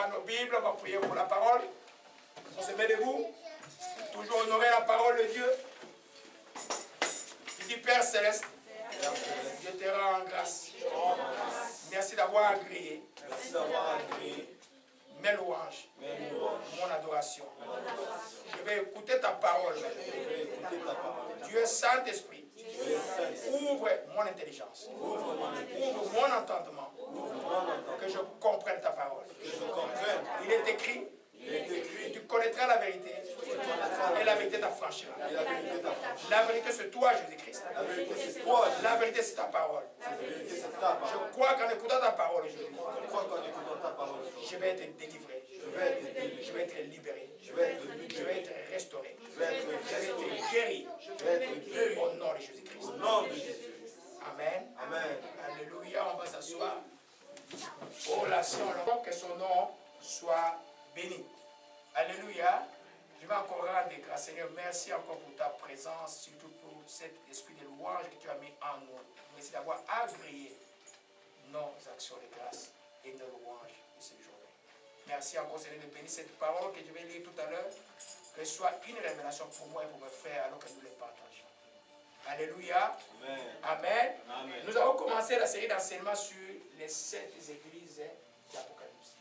prendre nos Bibles, on va prier pour la parole. On se met debout. Toujours honorer la parole de Dieu. Il dit Père Céleste, je te rends grâce. Merci d'avoir agréé mes louanges, mon adoration. Je vais écouter ta parole. Dieu Saint-Esprit, ouvre mon intelligence, ouvre mon entendement, que je comprenne ta parole. Il est écrit, tu connaîtras la vérité et la vérité t'affranchira. La vérité c'est toi, Jésus-Christ. La vérité c'est ta parole. Je crois qu'en écoutant ta parole aujourd'hui, je vais être délivré. Je vais être libéré. Je vais être restauré. Je vais être guéri. Au nom de Jésus-Christ. Amen. Alléluia. On va s'asseoir. Oh la Seigneur, que son nom soit béni. Alléluia. Je vais encore rendre grâce, Seigneur. Merci encore pour ta présence, surtout pour cet esprit de louange que tu as mis en nous. Merci d'avoir agréé nos actions de grâce et nos louanges de cette journée. Merci encore, Seigneur, de bénir cette parole que je vais lire tout à l'heure. Que ce soit une révélation pour moi et pour mes frères alors que nous les partageons. Alléluia. Amen. Nous avons commencé la série d'enseignements sur les 7 églises d'Apocalypse.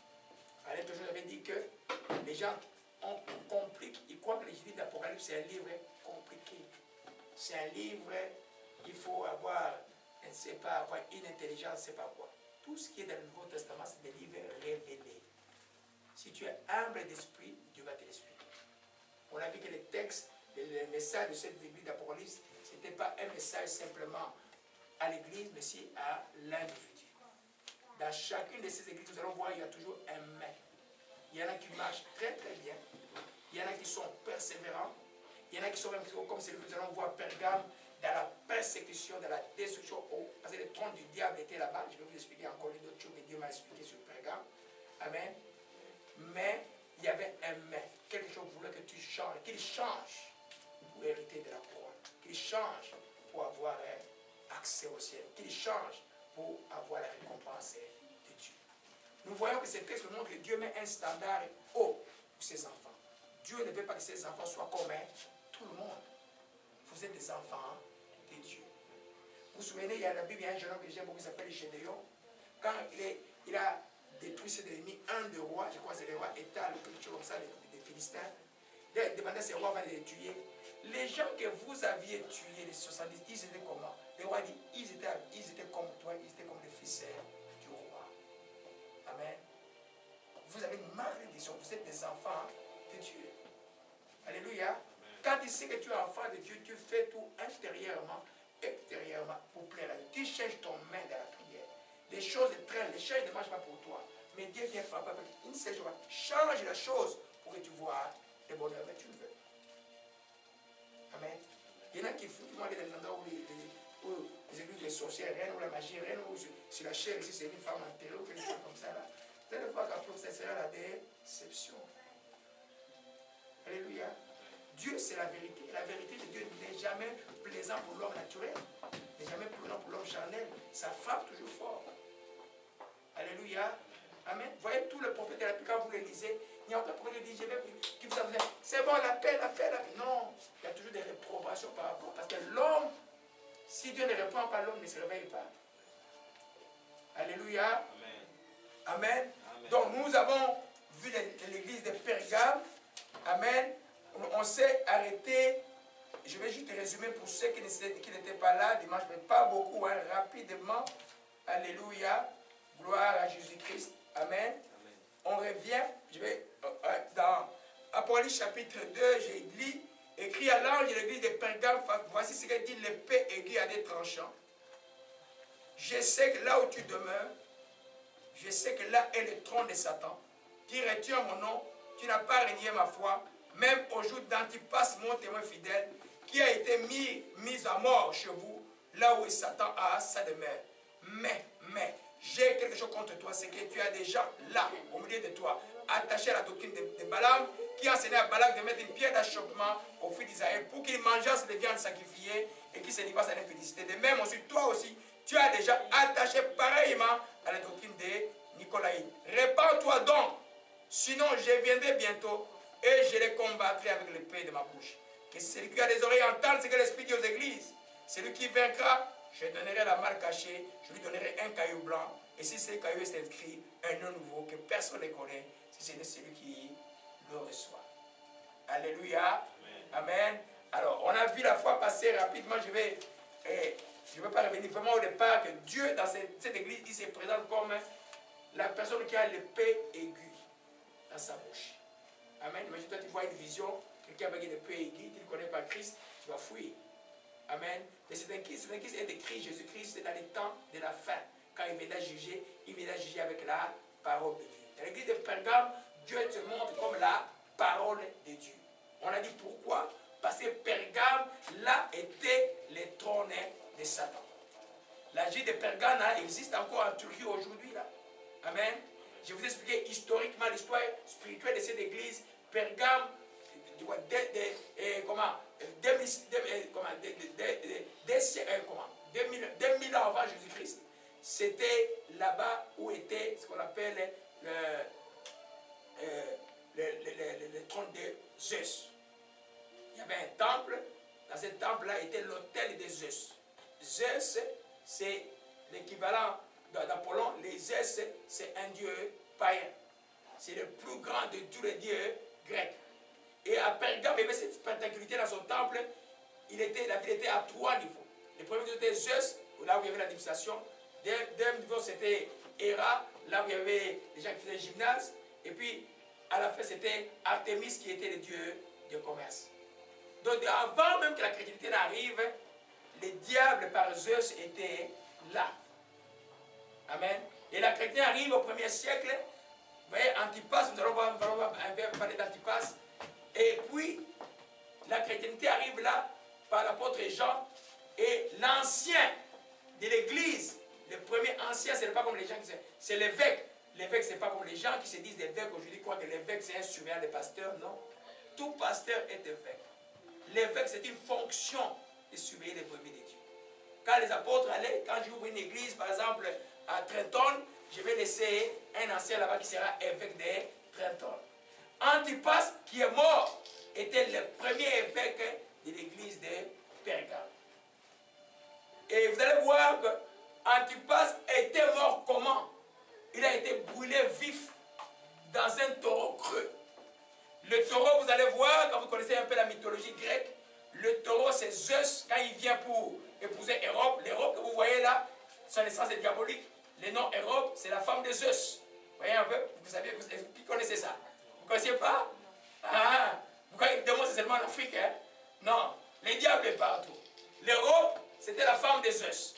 Alors, toujours, j'avais dit que les gens ont compris, ils croient que les livres d'Apocalypse, c'est un livre compliqué. C'est un livre, il faut avoir, je ne sais pas, avoir une intelligence, je ne sais pas quoi. Tout ce qui est dans le Nouveau Testament, c'est des livres révélés. Si tu es humble d'esprit, Dieu va te l'expliquer. On a vu que les textes, les messages de cette église d'Apocalypse, ce n'était pas un message simplement à l'église, mais aussi à l'individu. Dans chacune de ces églises, nous allons voir, il y a toujours un mais. Il y en a qui marchent très très bien. Il y en a qui sont persévérants. Il y en a qui sont même comme celui que nous allons voir Pergame, dans la persécution, dans la destruction. Parce que le trône du diable était là-bas. Je vais vous expliquer encore les autres choses que Dieu m'a expliqué sur Pergame. Amen. Mais il y avait un mais. Quelque chose voulait que tu changes, qu'il change pour hériter de la couronne. Qu'il change pour avoir accès au ciel. Qu'il change pour avoir la récompense de Dieu. Nous voyons que ces textes montrent que Dieu met un standard haut pour ses enfants. Dieu ne veut pas que ses enfants soient comme tout le monde. Vous êtes des enfants de Dieu. Vous vous souvenez, il y a la Bible, il y a un jeune homme que j'aime beaucoup qui s'appelle Gédéon. Quand il a détruit ses ennemis, un des rois, je crois que c'est le roi Étal, quelque chose comme ça, des Philistins. Il a demandé à ses rois de les tuer. Les gens que vous aviez tués, les 70, ils étaient comment? Les rois dit, ils étaient comme toi, ils étaient comme les fils du roi. Amen. Vous avez une malédiction, vous êtes des enfants de Dieu. Alléluia. Quand tu sais que tu es enfant de Dieu, tu fais tout intérieurement, extérieurement pour plaire à Dieu. Tu cherches ton main dans la prière. Les choses traînent, les choses ne marchent pas pour toi. Mais Dieu vient frapper avec une seule chose. Change la chose pour que tu vois le bonheur. Mais tu le veux. Amen. Il y en a qui font aller dans les endroits où les églises des sorcières, rien où la magie, rien où sur la chair, ici c'est une femme enterrée ou quelque chose comme ça. Là. Vous allez voir qu'après ça sera la déception. Alléluia. Dieu c'est la vérité. La vérité de Dieu n'est jamais plaisant pour l'homme naturel. N'est jamais plaisant pour l'homme charnel. Ça frappe toujours fort. Alléluia. Amen. Vous voyez tous les prophètes de la Bible, quand vous les lisez, il y a aucun prophète qui dit, je vais, qui vous a dit, c'est bon, la paix. Non, il y a toujours des réprobations par rapport. Parce que l'homme, si Dieu ne répond pas, l'homme ne se réveille pas. Alléluia. Amen. Amen. Donc nous avons vu l'église de Pergame. Amen. On s'est arrêté. Je vais juste résumer pour ceux qui n'étaient pas là dimanche, mais pas beaucoup, hein, rapidement. Alléluia. Gloire à Jésus-Christ. Amen. On revient. Je vais dans Apocalypse chapitre 2, j'ai dit, écrit à l'ange de l'église de Pergame, voici ce que dit l'épée aiguë à des tranchants. Je sais que là où tu demeures, je sais que là est le trône de Satan. Tu retiens mon nom, tu n'as pas renié ma foi, même au jour d'Antipas, mon témoin fidèle, qui a été mis à mort chez vous, là où Satan a sa demeure. Mais, j'ai quelque chose contre toi, c'est que tu as des gens là, au milieu de toi, attachés à la doctrine de Balaam, qui a enseigné à Balak de mettre une pierre d'achoppement au fils d'Israël pour qu'il mangeasse des viandes sacrifiées et qu'il se livrent à l'impudicité. De même aussi, toi aussi, tu as déjà attaché pareillement à la doctrine de Nicolaïde. Répands-toi donc Sinon, je viendrai bientôt et je les combattrai avec l'épée de ma bouche. Que celui qui a des oreilles entende ce que l'Esprit dit aux églises. Celui qui vaincra, je donnerai la malle cachée, je lui donnerai un caillou blanc. Et si ce caillou est inscrit, un nom nouveau que personne ne connaît, si ce n'est celui qui le reçoit. Alléluia. Amen. Alors, on a vu la fois passée rapidement, je ne veux pas revenir vraiment au départ, que Dieu, dans cette église, il se présente comme la personne qui a l'épée aiguë dans sa bouche. Amen. Imagine toi, tu vois une vision, quelqu'un avec une épée aiguë, tu ne connais pas Christ, tu vas fuir. Amen. Mais c'est un Christ est décrit, Jésus-Christ, dans les temps de la fin. Quand il viendra juger, il viendra juger avec la parole de Dieu. Dans l'église de Pergame, Dieu te montre comme la parole de Dieu. On a dit pourquoi? Parce que Pergame, là, était les trônes de Satan. La ville de Pergame existe encore en Turquie aujourd'hui. Amen. Je vous ai expliqué historiquement l'histoire spirituelle de cette église. Pergame, 2000 ans avant Jésus-Christ, c'était là-bas où était ce qu'on appelle le trône de Zeus. Il y avait un temple. Dans ce temple-là était l'autel de Zeus. Zeus, c'est l'équivalent d'Apollon. Les Zeus, c'est un dieu païen. C'est le plus grand de tous les dieux grecs. Et à Pergame, il y avait cette particularité dans son temple. La ville était à 3 niveaux. Le premier niveau était Zeus, là où il y avait l'administration. Deuxième niveau, c'était Héra, là où il y avait les gens qui faisaient gymnase. Et puis, à la fin, c'était Artémis qui était le dieu du commerce. Donc, avant même que la chrétienté n'arrive, les diables par Zeus étaient là. Amen. Et la chrétienté arrive au 1er siècle. Vous voyez, Antipas, nous allons parler d'Antipas. Et puis, la chrétienté arrive là par l'apôtre Jean. Et l'ancien de l'église, le premier ancien, ce n'est pas comme les gens qui c'est l'évêque. L'évêque, ce n'est pas comme les gens qui se disent l'évêque aujourd'hui, croient que l'évêque c'est un surveillant des pasteurs. Non. Tout pasteur est évêque. L'évêque, c'est une fonction de surveiller les brebis de Dieu. Quand les apôtres allaient, quand j'ouvre une église, par exemple, à Trenton, je vais laisser un ancien là-bas qui sera évêque de Trenton. Antipas, qui est mort, était le premier évêque de l'église de Pergame. Et vous allez voir que Antipas était mort comment? Il a été brûlé vif dans un taureau creux. Le taureau, vous allez voir, quand vous connaissez un peu la mythologie grecque, le taureau c'est Zeus, quand il vient pour épouser Hérope. L'Hérope que vous voyez là, son essence est diabolique. Le nom Hérope, c'est la femme de Zeus. Vous voyez un peu? Vous savez, qui connaissez ça? Vous ne connaissez pas? Ah, vous croyez que le démon c'est seulement en Afrique, hein? Non, les diables est partout. L'Hérope, c'était la femme de Zeus.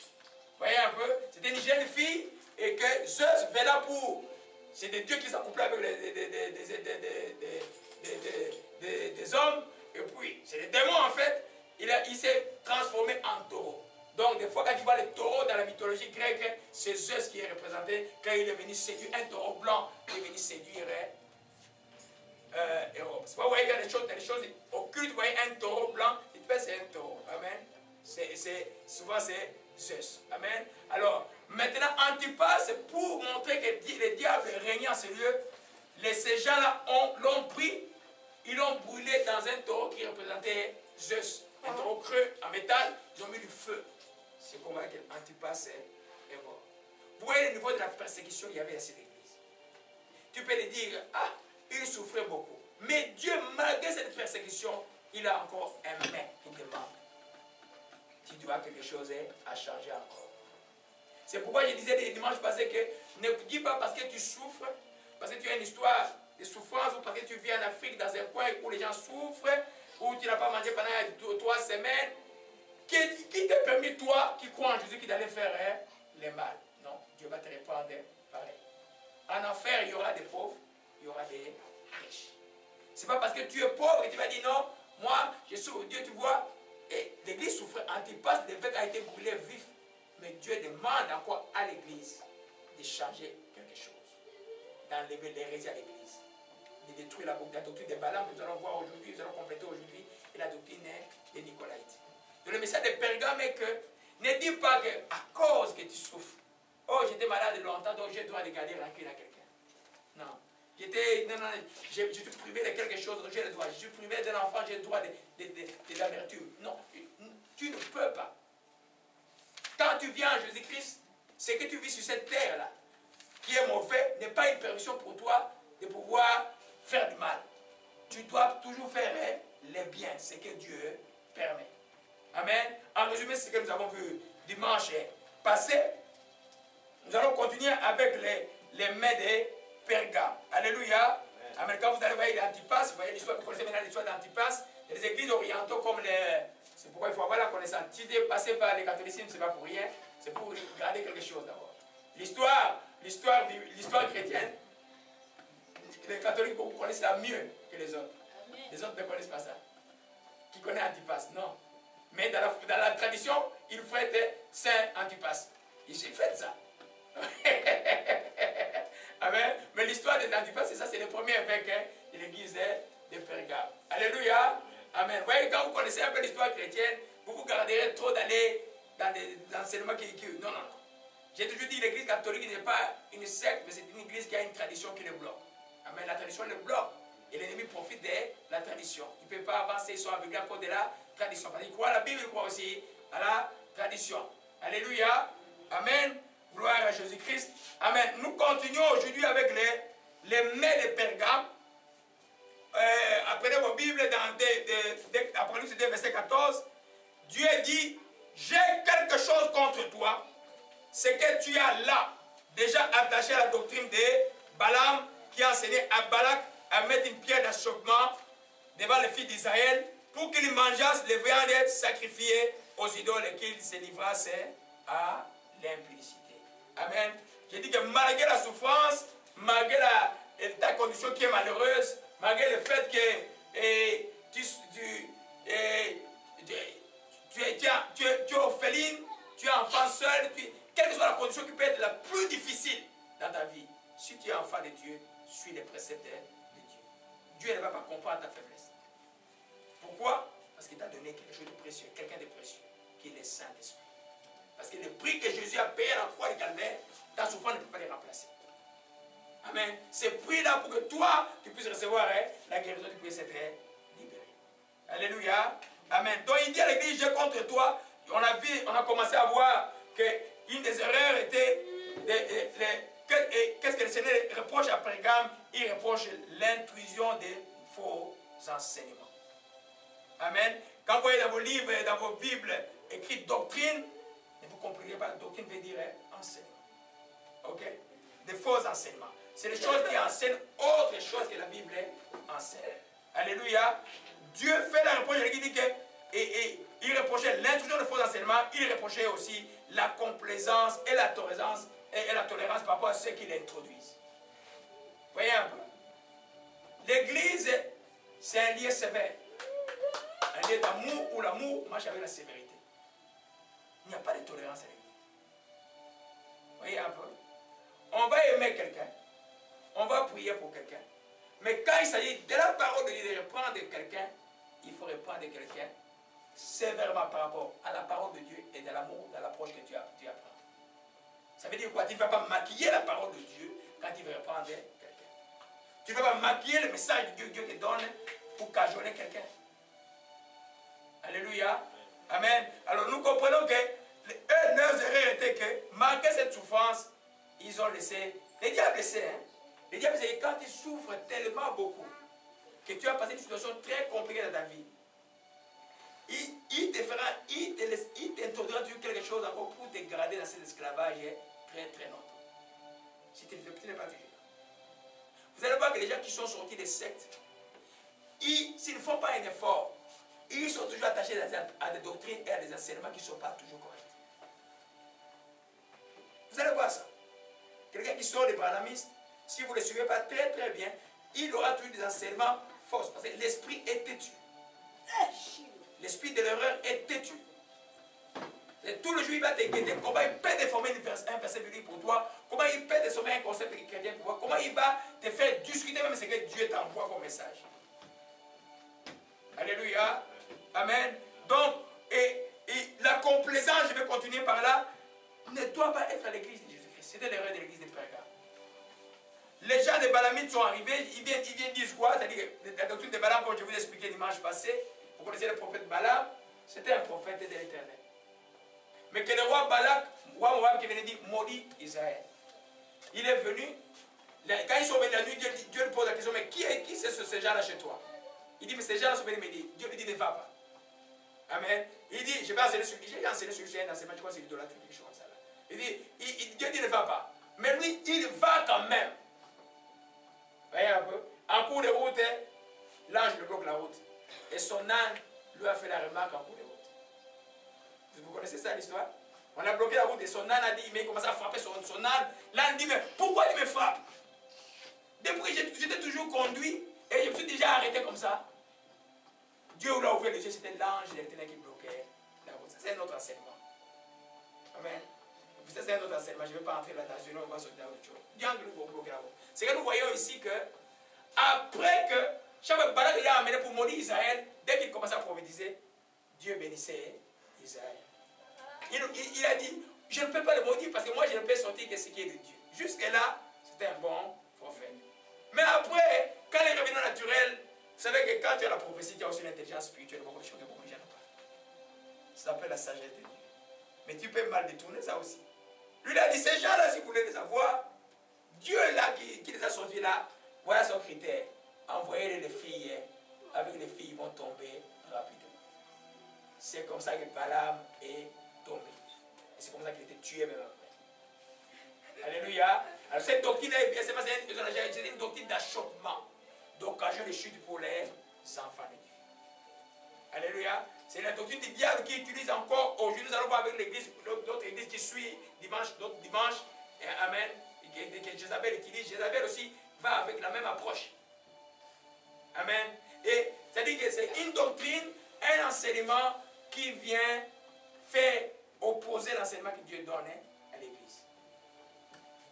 Vous voyez un peu? C'était une jeune fille et que Zeus venait là pour... C'est des dieux qui s'accouplaient avec des hommes. Et puis, c'est des démons en fait. Il s'est transformé en taureau. Donc, des fois, quand tu vois les taureaux dans la mythologie grecque, c'est Zeus qui est représenté. Quand il est venu séduire un taureau blanc, il est venu séduire Hérope. C'est pas, vous voyez, il y a des choses occultes. Vous voyez un taureau blanc, il fait c'est un taureau. Amen. Souvent, c'est Zeus. Amen. Alors, maintenant, Antipas, pour montrer que les diables régnaient en ce lieu, ces gens-là l'ont pris, ils l'ont brûlé dans un taureau qui représentait Zeus. Un taureau creux en métal, ils ont mis du feu. C'est comme ça qu'Antipas est mort. Vous voyez le niveau de la persécution qu'il y avait à cette église. Tu peux lui dire, ah, il souffrait beaucoup. Mais Dieu, malgré cette persécution, il a encore un mais qui demande. Tu dois quelque chose à changer encore. C'est pourquoi je disais les dimanches passés que ne dis pas parce que tu souffres, parce que tu as une histoire de souffrance ou parce que tu vis en Afrique dans un coin où les gens souffrent, où tu n'as pas mangé pendant 3 semaines, qui t'a permis, toi, qui crois en Jésus, qui t'allait faire le mal. Non, Dieu va te répondre pareil. En enfer, il y aura des pauvres, il y aura des riches. Ce n'est pas parce que tu es pauvre que tu vas dire non, moi, je souffre. Dieu, tu vois, et l'église souffrait. Antipas, l'évêque a été brûlé vif. Mais Dieu demande encore à l'église de changer quelque chose. D'enlever l'hérésie à l'église. De détruire la doctrine des Balaam que nous allons voir aujourd'hui, nous allons compléter aujourd'hui, et la doctrine des Nicolaïtes. Donc le message de Pergame est que ne dis pas que à cause que tu souffres, oh j'étais malade longtemps, donc je dois regarder rancune à quelqu'un. Non. Je suis privé de quelque chose, donc j'ai le droit. Je suis privé d'un enfant, j'ai le droit de l'amertume. Non, tu ne peux pas. Quand tu viens à Jésus-Christ, ce que tu vis sur cette terre-là, qui est mauvais, n'est pas une permission pour toi de pouvoir faire du mal. Tu dois toujours faire les biens, ce que Dieu permet. Amen. En résumé, c'est ce que nous avons vu dimanche passé. Nous allons continuer avec les mets de Pergame. Alléluia. Amen. Quand vous allez voir l'Antipas, vous voyez l'histoire, vous connaissez maintenant l'histoire d'Antipas. Il y a des églises orientaux comme les... C'est pourquoi il faut avoir la connaissance. Si tu es passé par les catholicisme, ce n'est pas pour rien. C'est pour garder quelque chose d'abord. L'histoire chrétienne, les catholiques connaissent ça mieux que les autres. Les autres ne connaissent pas ça. Qui connaît Antipas? Non. Mais dans la tradition, il fête Saint Antipas. Il fait ça. Amen. Mais l'histoire de l'Antipas, c'est ça, c'est le premier évêque de l'église de Pergame. Alléluia. Amen. Vous voyez, quand vous connaissez un peu l'histoire chrétienne, vous vous garderez trop d'aller dans des enseignements qui... Non, non, non. J'ai toujours dit, l'église catholique n'est pas une secte, mais c'est une église qui a une tradition qui le bloque. Amen. La tradition le bloque. Et l'ennemi profite de la tradition. Il ne peut pas avancer, ils sont avec à cause de la tradition. Parce qu'il croit à la Bible, il croit aussi à la tradition. Alléluia. Amen. Gloire à Jésus-Christ. Amen. Nous continuons aujourd'hui avec les mets de Pergame. Apprenez vos Bibles dans Apocalypse 2, verset 14. Dieu dit, j'ai quelque chose contre toi. C'est que tu as là déjà attaché à la doctrine de Balaam qui a enseigné à Balak à mettre une pierre d'achoppement devant les filles d'Israël pour qu'ils mangeassent les viandes sacrifiées aux idoles et qu'ils se livrassent à l'impudicité. Amen. J'ai dit que malgré la souffrance, malgré ta condition qui est malheureuse, malgré le fait que tu es orpheline, tu es enfant seul, quelle que soit la condition qui peut être la plus difficile dans ta vie, si tu es enfant de Dieu, suis les préceptes de Dieu. Dieu ne va pas comprendre ta faiblesse. Pourquoi? Parce qu'il t'a donné quelque chose de précieux, quelqu'un de précieux, qui est le Saint-Esprit. Parce que le prix que Jésus a payé à la croix de Calvaire, ta souffrance ne peut pas les remplacer. Amen. Ce prix-là pour que toi, tu puisses recevoir la guérison, tu puisses être libéré. Alléluia. Amen. Donc il dit à l'église, j'ai contre toi. On a commencé à voir qu'une des erreurs était qu'est-ce que le Seigneur reproche à Pergame? Il reproche l'intrusion des faux enseignements. Amen. Quand vous voyez dans vos livres, dans vos Bibles, écrit doctrine, vous ne comprenez pas, doctrine veut dire enseignement. Ok? Des faux enseignements. C'est les choses qui enseignent autre chose que la Bible enseigne. Alléluia. Dieu fait la reproche, il dit que il reprochait l'intrusion de faux enseignements, il reprochait aussi la complaisance et la tolérance par rapport à ceux qui l'introduisent. Voyez un peu. L'église, c'est un lieu sévère. Un lieu d'amour où l'amour marche avec la sévérité. Il n'y a pas de tolérance à l'église. Voyez un peu. On va aimer quelqu'un. On va prier pour quelqu'un. Mais quand il s'agit de la parole de Dieu, de reprendre quelqu'un, il faut reprendre quelqu'un sévèrement par rapport à la parole de Dieu et de l'amour, de l'approche que tu apprends. Ça veut dire quoi? Tu ne vas pas maquiller la parole de Dieu quand tu veux reprendre quelqu'un. Tu ne vas pas maquiller le message de Dieu que Dieu te donne pour cajoler quelqu'un. Alléluia. Amen. Alors nous comprenons que leurs erreurs étaient que, malgré cette souffrance, ils ont laissé. Les diables essaient. Hein? Les diables essaient quand ils souffrent tellement beaucoup que tu as passé une situation très compliquée dans ta vie. Il t'introduira toujours quelque chose encore pour te garder dans cet esclavage très très longtemps. Si tu ne fais plus, tu n'es pas vigilant. Vous allez voir que les gens qui sont sortis des sectes, s'ils ne font pas un effort, ils sont toujours attachés à des doctrines et à des enseignements qui ne sont pas toujours corrects. Vous allez voir ça. Quelqu'un qui sort des branhamistes, si vous ne le suivez pas très très bien, il aura toujours des enseignements faux. Parce que l'esprit est têtu. L'esprit de l'erreur est têtu. Et tout le jour, il va te guetter. Comment il peut déformer un verset biblique pour toi? Comment il peut déformer un concept chrétien pour toi? Comment il va te faire discuter même ce que Dieu t'envoie comme message? Alléluia. Amen. Donc, la complaisance, je vais continuer par là, ne doit pas être à l'église de Jésus-Christ. C'était l'erreur de l'église de Pergame. les gens de Balamites sont arrivés, ils viennent dire quoi? C'est-à-dire que la doctrine de Balaam, comme je vous ai expliqué dimanche passé, vous connaissez le prophète Balaam, c'était un prophète de l'Éternel. Mais que le roi Balak, roi Moab qui venait dire maudit Israël. Il est venu, quand ils sont venus la nuit, Dieu lui pose la question, mais qui c'est ces gens-là chez toi? Il dit, mais ces gens-là sont venus me dire. Dieu lui dit, ne va pas. Amen. Il dit, je vais enseigner sur lui. J'ai enseigné sur lui, un enseignement, je crois que c'est l'idolâtrie, quelque chose comme ça. Là. Il dit, Dieu dit, ne va pas. Mais lui, il va quand même. Voyez un peu. En cours de route, l'ange lui bloque la route. Et son âne lui a fait la remarque en cours de route. Vous connaissez ça l'histoire? On a bloqué la route et son âne a dit, mais il commence à frapper son âne. L'âne dit, mais pourquoi tu me frappes? Depuis que j'étais toujours conduit et je me suis déjà arrêté comme ça. Dieu l'a ouvert les yeux, c'était l'ange de l'Éternel qui bloquait la route. C'est un autre enseignement. Amen. C'est un autre enseignement, je ne vais pas entrer là-dedans, sinon on va sauter à autre chose. Dieu nous bloquer la route. C'est que nous voyons ici que, après que chaque fois Balak l'a amené pour maudire Israël, dès qu'il commençait à prophétiser, Dieu bénissait Israël. Il a dit, je ne peux pas le maudire parce que moi je ne peux sortir que ce qui est de Dieu. Jusque-là, c'était un bon prophète. Mais après, quand les revenants naturels, vous savez que quand tu as la prophétie, tu as aussi l'intelligence spirituelle, beaucoup de choses que beaucoup de gens n'ont pas. Ça s'appelle la sagesse de Dieu. Mais tu peux mal détourner ça aussi. Lui, il a dit, ces gens-là, si vous voulez les avoir, Dieu là qui les a sortis là, voilà son critère. Envoyez les filles, avec les filles, ils vont tomber rapidement. C'est comme ça que Balaam est tombé. Et c'est comme ça qu'il était tué même après. Alléluia. Alors cette doctrine, c'est une doctrine d'achoppement, d'occasion de chute pour les enfants de Dieu. Alléluia. C'est la doctrine du diable qui utilise encore aujourd'hui. Nous allons voir avec l'église, d'autres églises qui suivent d'autres dimanches. Amen. Et que Jézabel utilise. Jézabel aussi va avec la même approche. Amen. Et c'est-à-dire que c'est une doctrine, un enseignement qui vient faire opposer l'enseignement que Dieu donne à l'église.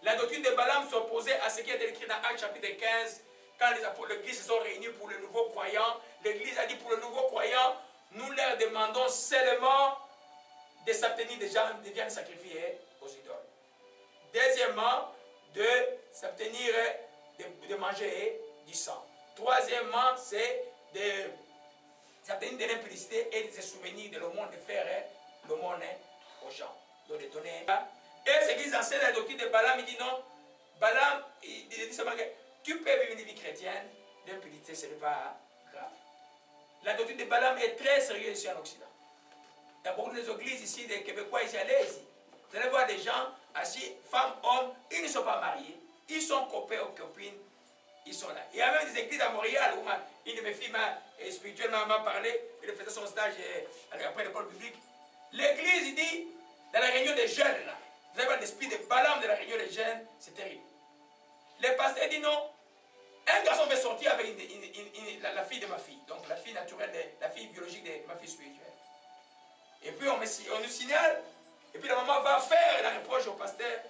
La doctrine de Balaam s'opposait à ce qui est écrit dans Actes chapitre 15, quand l'église se sont réunis pour les nouveaux croyants. L'église a dit pour les nouveaux croyants, nous leur demandons seulement de s'abstenir des gens de viande sacrifiée aux idoles. Deuxièmement, de s'abstenir de manger du sang. Troisièmement, c'est de s'abstenir de l'impudicité et de se souvenir de l'aumône, de faire l'aumône aux gens. Donc de donner. Et ce qu'ils enseignent la doctrine de Balaam, il dit non. Balaam, il dit seulement que tu peux vivre une vie chrétienne, l'impudicité, ce n'est pas grave. La doctrine de Balaam est très sérieuse ici en Occident. Il y a beaucoup d'églises ici, des Québécois ici, allez ici. Vous allez voir des gens assis, femmes, hommes, ils ne sont pas mariés, ils sont copains ou copines, ils sont là. Il y a même des églises à Montréal où une de mes filles spirituellement m'a parlé, elle faisait son stage après l'école publique. L'église, il dit, dans la réunion des jeunes, là, vous allez voir l'esprit de Balaam de la réunion des jeunes, c'est terrible. Le pasteur dit non. Un garçon veut sortir avec la fille de ma fille, donc la fille naturelle, la fille biologique de ma fille spirituelle. Et puis on nous signale, et puis la maman va faire la reproche au pasteur.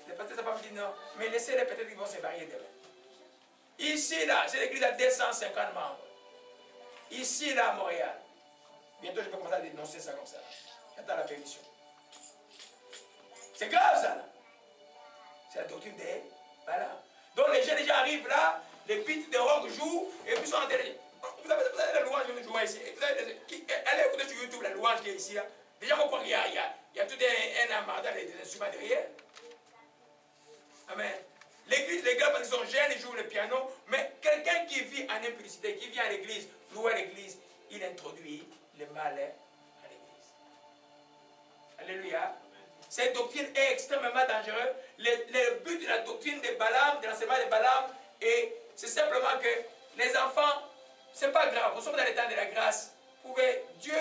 Le pasteur, sa femme dit non, mais laissez-les, peut-être qu'ils vont se marier demain. Ici, là, c'est l'église à 250 membres. Ici, là, à Montréal. Bientôt, je vais commencer à dénoncer ça comme ça. J'attends la permission. C'est grave, ça, là. C'est la doctrine des Balaam. Donc les jeunes déjà arrivent là, les beats de rock jouent, et puis ils sont en train de dire, vous avez la louange que nous jouons ici. Allez écouter sur YouTube la louange qui est ici. Là. Déjà, vous croyez qu'il y a tout un amarrage des instruments derrière. Amen. L'église, les gars, parce qu'ils sont jeunes, ils jouent le piano, mais quelqu'un qui vit en impudicité, qui vient à l'église, louer à l'église, il introduit le mal à l'église. Alléluia. Cette doctrine est extrêmement dangereuse. Le but de la doctrine de Balaam, de l'enseignement de Balaam, c'est simplement que les enfants, ce n'est pas grave, nous sommes dans l'état de la grâce. Dieu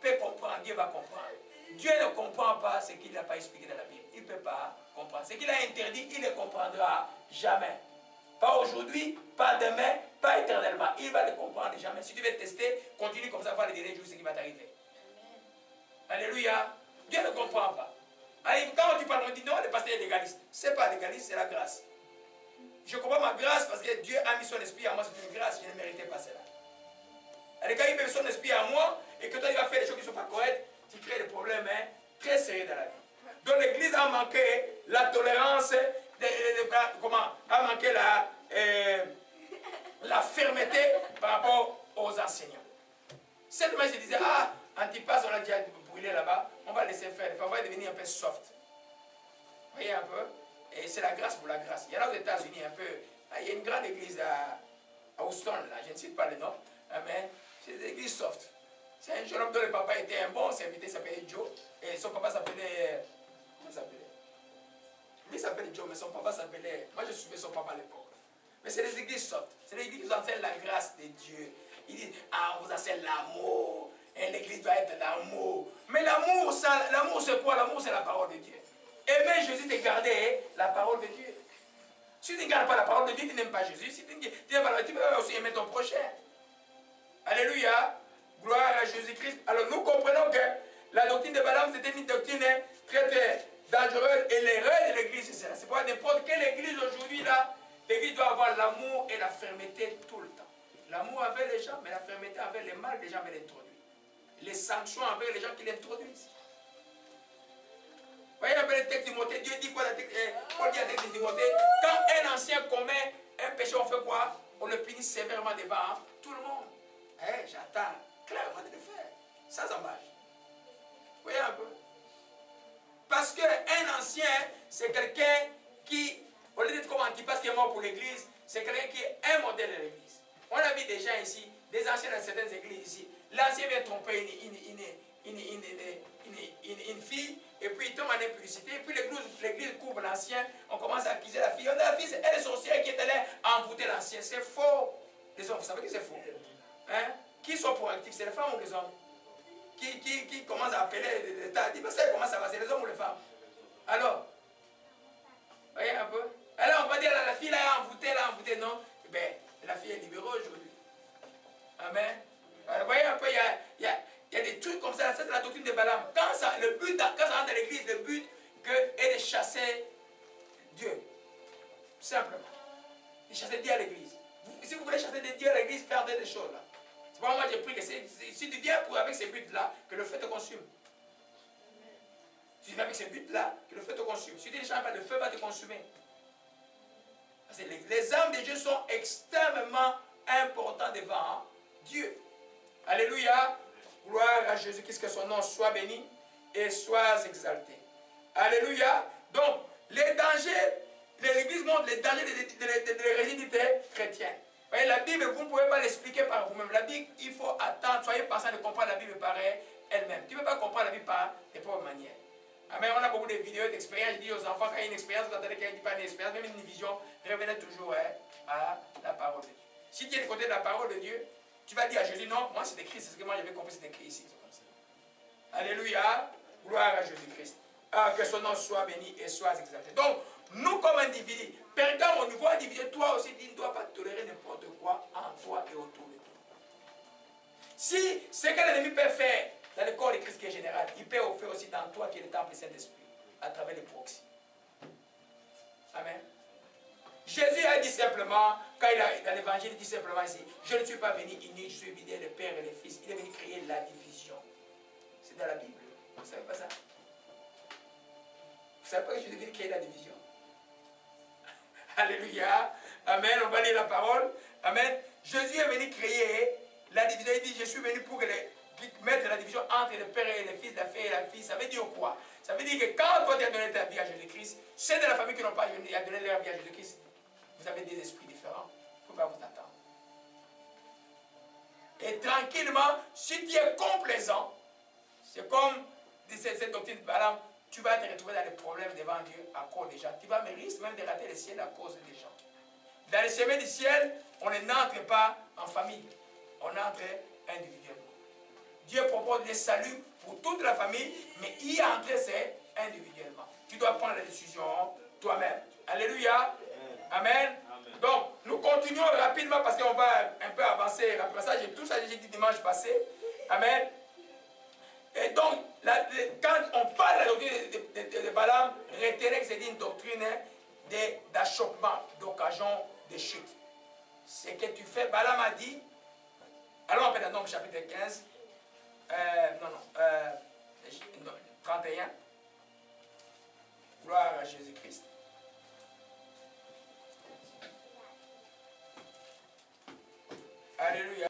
peut comprendre, Dieu va comprendre. Dieu ne comprend pas ce qu'il n'a pas expliqué dans la Bible. Il ne peut pas comprendre. Ce qu'il a interdit, il ne comprendra jamais. Pas aujourd'hui, pas demain, pas éternellement. Il va le comprendre jamais. Si tu veux tester, continue comme ça, voir les derniers jours, ce qui va t'arriver. Alléluia. Dieu ne comprend pas. Alors, quand tu parles, on dit non, le pasteur est légaliste. Ce n'est pas légaliste, c'est la grâce. Je comprends ma grâce parce que Dieu a mis son esprit à moi, c'est une grâce, je ne méritais pas cela. Alors, quand il met son esprit à moi et que toi, il va faire des choses qui ne sont pas correctes, tu crées des problèmes très sérieux dans la vie. Donc, l'Église a manqué la tolérance de comment, a manqué la fermeté par rapport aux enseignants. Cette main se disait, ah, Antipas, on l'a déjà brûlé là-bas, on va laisser faire, on va devenir un peu soft. Vous voyez un peu? Et c'est la grâce pour la grâce. Il y en a aux États-Unis un peu, il y a une grande église à Houston, là, je ne cite pas le nom, mais c'est des églises soft. C'est un jeune homme dont le papa était un bon serviteur, il s'appelait Joe, et son papa s'appelait, comment il s'appelait? Lui s'appelait Joe, mais son papa s'appelait, moi je suivais son papa à l'époque. Mais c'est des églises soft, c'est des églises qui enseignent la grâce de Dieu. Ils disent, ah, on vous enseigne l'amour, et l'église doit être l'amour. Mais l'amour, c'est quoi? L'amour, c'est la parole de Dieu. Aimer Jésus, c'est garder la parole de Dieu. Si tu ne gardes pas la parole de Dieu, tu n'aimes pas Jésus. Si tu n'aimes pas, tu peux aussi aimer ton prochain. Alléluia. Gloire à Jésus-Christ. Alors nous comprenons que la doctrine de Balaam, c'était une doctrine très très dangereuse. Et l'erreur de l'église, c'est ça. C'est pas n'importe quelle église aujourd'hui là. L'église doit avoir l'amour et la fermeté tout le temps. L'amour envers les gens, mais la fermeté envers les mal que les gens veulent introduire. Les sanctions envers les gens qui l'introduisent. Voyez un peu le texte de Timothée. Dieu dit quoi? Paul dit à texte de Timothée, quand un ancien commet un péché, on fait quoi? On le punit sévèrement devant tout le monde. J'attends clairement de le faire, sans embâche. Vous voyez un peu? Parce qu'un ancien, c'est quelqu'un qui, au lieu d'être comme Antipas qui est mort pour l'église, c'est quelqu'un qui est un modèle de l'église. On a vu des gens ici, des anciens dans certaines églises ici. L'ancien vient tromper une fille, et puis il tombe en impudicité, et puis l'église couvre l'ancien, on commence à accuser la fille. La fille, elle est sorcière qui est allée envoûter l'ancien. C'est faux. Les hommes, vous savez que c'est faux. Hein? Qui sont proactifs, c'est les femmes ou les hommes? Qui commencent à appeler l'État, dit, mais ça comment ça va, c'est les hommes ou les femmes? Alors, voyez un peu? Alors on va dire, la fille là, elle a envoûté, non? Ben, la fille est libérée aujourd'hui. Amen. Alors, vous voyez un peu, il y a des trucs comme ça, c'est la doctrine de Balaam. Quand ça rentre dans l'église, le but est de chasser Dieu. Simplement. De chasser Dieu à l'église. Si vous voulez chasser Dieu à l'église, faire des choses là. C'est pas moi qui ai pris que si tu viens avec ces buts-là, que le feu te consume. Si tu viens avec ces buts-là, que le feu te consume. Si tu ne changes pas, le feu va te consumer. Parce que les âmes de Dieu sont extrêmement importantes devant Dieu. Alléluia. Gloire à Jésus-Christ, que son nom soit béni et soit exalté. Alléluia. Donc, les dangers, l'Église montre les dangers de l'hérésie chrétienne. Vous voyez, la Bible, vous ne pouvez pas l'expliquer par vous-même. La Bible, il faut attendre, soyez patient de comprendre la Bible par elle-même. Tu ne peux pas comprendre la Bible par tes propres manières. Amen. On a beaucoup de vidéos d'expérience. Je dis aux enfants, quand il y a une expérience, vous entendez qu'il n'y a pas une expérience, même une vision, revenez toujours à la parole de Dieu. Si tu es du côté de la parole de Dieu, tu vas dire à Jésus, non, moi c'est écrit, c'est ce que moi j'avais compris, c'est écrit ici. Comme ça. Alléluia. Gloire à Jésus-Christ. Que son nom soit béni et soit exalté. Donc, nous comme individus, Pergame au niveau individuel, toi aussi, tu ne dois pas tolérer n'importe quoi en toi et autour de toi. Si ce que l'ennemi peut faire dans le corps de Christ qui est général, il peut le faire aussi dans toi qui est le temple du Saint-Esprit, à travers les proxys. Amen. Jésus a dit simplement, quand il a dans l'évangile, il dit simplement ici, je ne suis pas venu unir, je suis venu le Père et le Fils. Il est venu créer la division. C'est dans la Bible. Vous ne savez pas ça? Vous ne savez pas que je suis venu créer la division? Alléluia. Amen. On va lire la parole. Amen. Jésus est venu créer la division. Il dit, je suis venu pour mettre la division entre le Père et le Fils, la fille et la fille. Ça veut dire quoi? Ça veut dire que quand toi tu as donné ta vie à Jésus-Christ, ceux de la famille qui n'ont pas donné leur vie à Jésus-Christ, vous avez des esprits différents. Il ne faut pas vous attendre. Et tranquillement, si tu es complaisant, c'est comme cette doctrine de Balaam, tu vas te retrouver dans les problèmes devant Dieu à cause des gens. Tu vas me risquer même de rater le ciel à cause des gens. Dans le chemin du ciel, on n'entre pas en famille. On entre individuellement. Dieu propose le salut pour toute la famille, mais y entrer, c'est individuellement. Tu dois prendre la décision toi-même. Alléluia. Amen. Donc, nous continuons rapidement parce qu'on va un peu avancer rapidement. Ça, tout ça, j'ai dit dimanche passé. Amen. Et donc, quand on parle de la doctrine de Balaam, retenez que c'est une doctrine d'achoppement, d'occasion de chute. Ce que tu fais, Balaam a dit, allons à Nombre chapitre 15, 31, gloire à Jésus-Christ. Alléluia.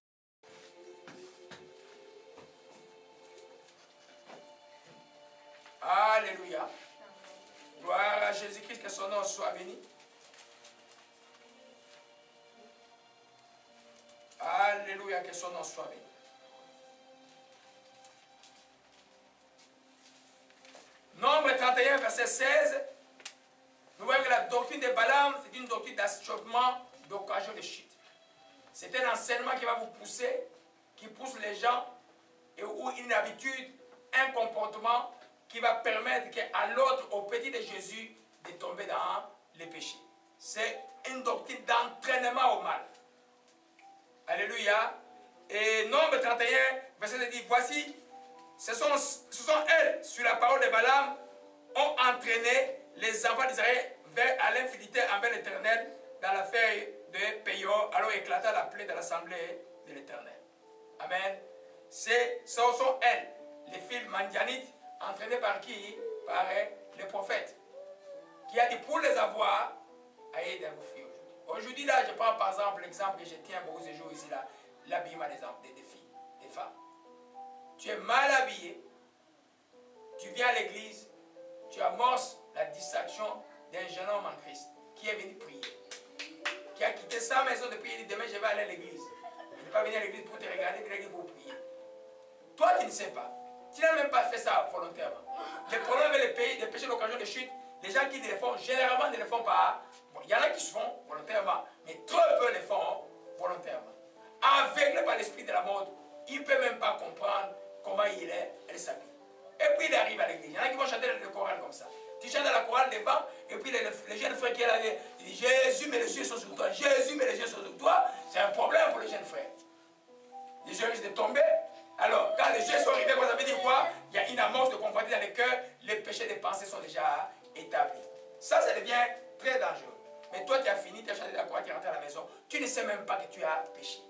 Alléluia. Gloire à Jésus-Christ, que son nom soit béni. Alléluia, que son nom soit béni. Nombre 31, verset 16. Nous voyons que la doctrine de Balaam, c'est une doctrine d'achoppement, d'occasion de chute. C'est un enseignement qui va vous pousser, qui pousse les gens, et où une habitude, un comportement qui va permettre à l'autre, au petit de Jésus, de tomber dans les péchés. C'est une doctrine d'entraînement au mal. Alléluia. Et Nombre 31, verset 10, voici, ce sont elles, sur la parole de Balaam, ont entraîné les enfants d'Israël à l'infidélité envers l'Éternel dans l'affaire de Péor, alors éclata la plaie de l'assemblée de l'Éternel. Amen. Ce sont elles, les filles mandianites, entraînées par qui? Par les prophètes. Qui a dit pour les avoir, ayez des filles aujourd'hui. Aujourd'hui, là, je prends par exemple l'exemple que je tiens beaucoup ces jours ici, là, l'habillement des filles, des femmes. Tu es mal habillé, tu viens à l'église, tu amorces la distraction d'un jeune homme en Christ qui est venu prier, qui a quitté sa maison depuis il dit demain je vais aller à l'église. Je ne vais pas venir à l'église pour te regarder, venir à l'église pour prier. Toi tu ne sais pas, tu n'as même pas fait ça volontairement. Le problème avec les pays, les péchés d'occasion de chute, les gens qui le font, généralement ne le font pas. Bon, il y en a qui se font volontairement, mais trop peu le font volontairement. Aveuglé par l'esprit de la mode, il ne peut même pas comprendre comment il est, elle s'habille. Et puis il arrive à l'église. Il y en a qui vont chanter le choral comme ça. Tu chantes la chorale devant, et puis les jeunes frères qui sont là, ils disent Jésus, mais les yeux sont sur toi. Jésus, mais les yeux sont sur toi. C'est un problème pour les jeunes frères. Les yeux risquent de tomber. Alors, quand les yeux sont arrivés, ça veut dire quoi? Il y a une amorce de convoiter dans le cœur. Les péchés des pensées sont déjà établis. Ça devient très dangereux. Mais toi, tu as fini, tu as chanté la chorale, tu es rentré à la maison. Tu ne sais même pas que tu as péché.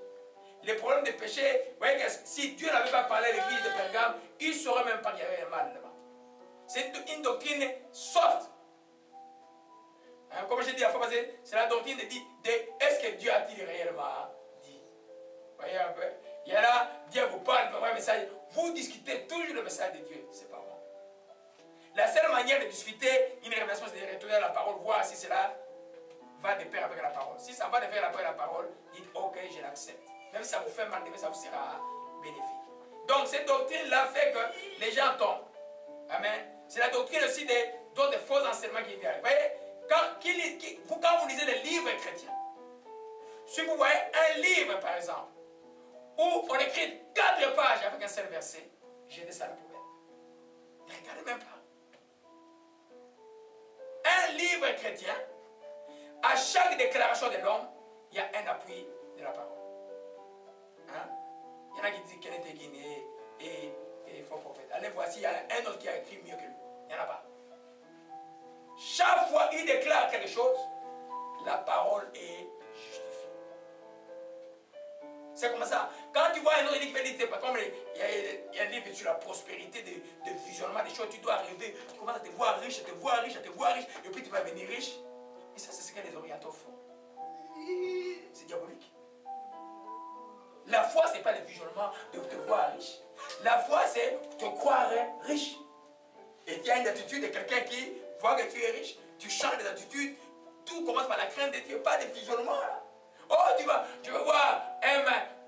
Les problèmes de péché, vous voyez que si Dieu n'avait pas parlé à l'église de Pergame, il ne saurait même pas qu'il y avait un mal là-bas. C'est une doctrine soft. Hein, comme j'ai dit la fois passée, c'est la doctrine de dire est-ce que Dieu a-t-il réellement dit? Vous voyez un peu? Il y a là, Dieu vous parle, vous envoie un message, vous discutez toujours le message de Dieu. C'est pas bon. La seule manière de discuter une révélation, c'est de retourner à la parole, voir si cela va de pair avec la parole. Si ça va de pair avec la parole, dites ok, je l'accepte. Même si ça vous fait mal, ça vous sera bénéfique. Donc cette doctrine-là fait que les gens tombent. Amen. C'est la doctrine aussi d'autres faux enseignements qui viennent. Vous voyez, quand vous lisez les livres chrétiens, si vous voyez un livre par exemple, où on écrit 4 pages avec un seul verset, jetez ça à la poubelle. Ne regardez même pas. Un livre chrétien, à chaque déclaration de l'homme, il y a un appui de la parole. Hein? Il y en a qui disent qu'elle était Guinée et faux prophète. Allez, voici, il y a un autre qui a écrit mieux que lui. Il n'y en a pas. Chaque fois qu'il déclare quelque chose, la parole est justifiée. C'est comme ça. Quand tu vois un autre qui fait des comme il y a un livre sur la prospérité, de visionnement des choses, tu dois rêver, tu commences à te voir riche, à te voir riche, à te voir riche, et puis tu vas devenir riche. Et ça, c'est ce que les orientaux font. C'est diabolique. La foi, ce n'est pas le visionnement de te voir riche. La foi, c'est te croire riche. Et tu as une attitude de quelqu'un qui voit que tu es riche, tu changes d'attitude, tout commence par la crainte de Dieu, pas de visionnement. Là. Oh, tu vas voir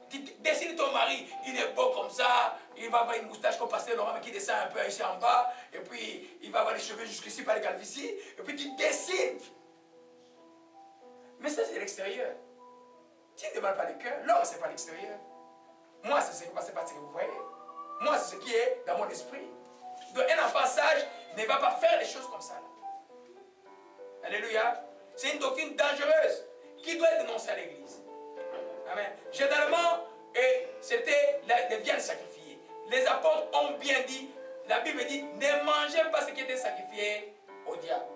tu dessines ton mari, il est beau comme ça, il va avoir une moustache comme Pasteur Laurent qui descend un peu ici en bas, et puis il va avoir les cheveux jusqu'ici par les calvities, et puis tu dessines. Mais ça, c'est l'extérieur. Tu ne demandes pas le cœur. L'homme, ce n'est pas l'extérieur. Moi, c'est ce qui passe, pas ce que vous voyez. Moi, c'est ce qui est dans mon esprit. Donc, un enfant sage ne va pas faire des choses comme ça. Là. Alléluia. C'est une doctrine dangereuse qui doit être dénoncée à l'église. Amen. Généralement, c'était les viandes sacrifiées. Les apôtres ont bien dit, la Bible dit, ne mangez pas ce qui était sacrifié au diable.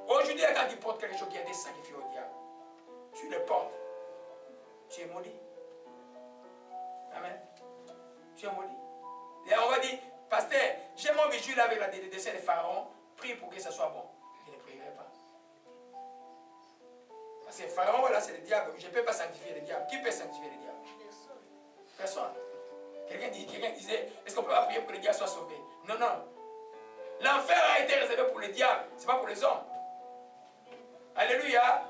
Aujourd'hui, quand tu portes quelque chose qui a été sacrifié au diable, tu le portes. Tu es maudit. Amen. Tu es maudit. Et on va dire, pasteur, j'ai mon bijou là avec la dessin de Pharaon, prie pour que ça soit bon. Je ne prierai pas. Parce que Pharaon, voilà, c'est le diable. Je ne peux pas sanctifier le diable. Qui peut sanctifier le diable? Personne. Quelqu'un disait, est-ce qu'on peut pas prier pour que le diable soit sauvé? Non, non. L'enfer a été réservé pour le diable, ce n'est pas pour les hommes. Alléluia.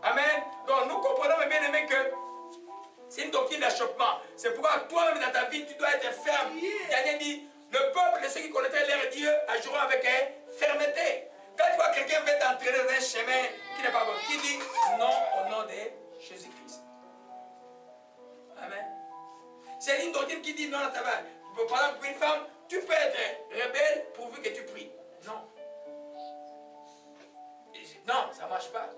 Amen. Donc nous comprenons, mes bien-aimés, que c'est une doctrine d'achoppement. C'est pourquoi toi-même dans ta vie, tu dois être ferme. Daniel dit, le peuple et ceux qui connaîtraient leur Dieu agiront avec fermeté. Quand tu vois quelqu'un veut t'entraîner dans un chemin qui n'est pas bon, qui dit non au nom de Jésus-Christ. Amen. C'est une doctrine qui dit non à ta vie. Par exemple, pour une femme, tu peux être rebelle pourvu que tu pries. Non. Non, ça ne marche pas.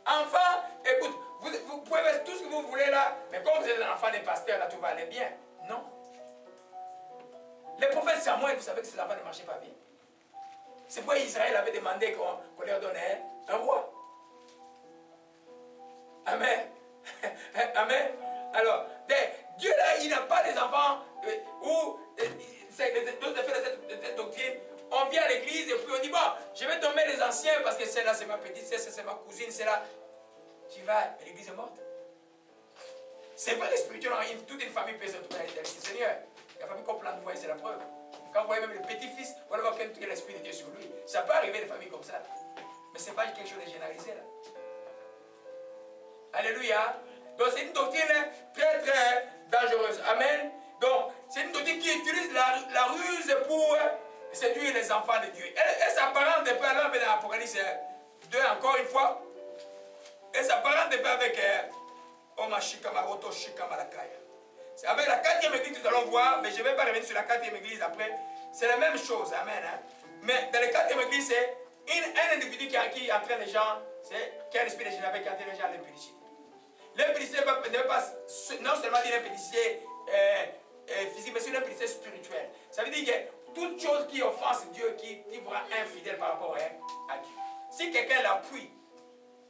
Enfant, écoute, vous pouvez faire tout ce que vous voulez là, mais comme vous êtes un enfant des pasteurs, là, tout va aller bien. Non. Les prophètes Samuel, vous savez que ces enfants ne marchaient pas bien. C'est pourquoi Israël avait demandé qu'on leur donnait un roi. Amen. Amen. Alors, Dieu là, il n'a pas des enfants où, d'autres effets de cette doctrine, on vient à l'église et puis on dit, bon, je vais tomber les anciens parce que celle-là c'est ma petite, c'est ma cousine, c'est là. Tu vas et l'église est morte. C'est vrai, spirituellement, toute une famille peut se retrouver dans l'église. Seigneur, la famille qu'on plante, c'est la preuve. Quand vous voyez même le petit-fils, on va voir qu'il y a l'esprit de Dieu sur lui. Ça peut arriver des familles comme ça. Mais ce n'est pas quelque chose de généralisé là. Alléluia. Donc c'est une doctrine très très dangereuse. Amen. Donc c'est une doctrine qui utilise la ruse pour séduire les enfants de Dieu. Elle s'apparente un peu à l'homme dans l'Apocalypse 2 encore une fois. Elle s'apparente un peu avec c'est avec la 4e église que nous allons voir, mais je ne vais pas revenir sur la 4e église après. C'est la même chose, amen. Hein? Mais dans la 4e église, c'est un individu qui entraîne les gens, qui a l'esprit de Jéhovah qui entraîne les gens à l'impudicité. L'impudicité ne veut pas non seulement dire l'impudicité physique, mais c'est l'impudicité spirituelle. Ça veut dire que toute chose qui offense Dieu, qui vous rend infidèle par rapport à Dieu. Si quelqu'un l'appuie,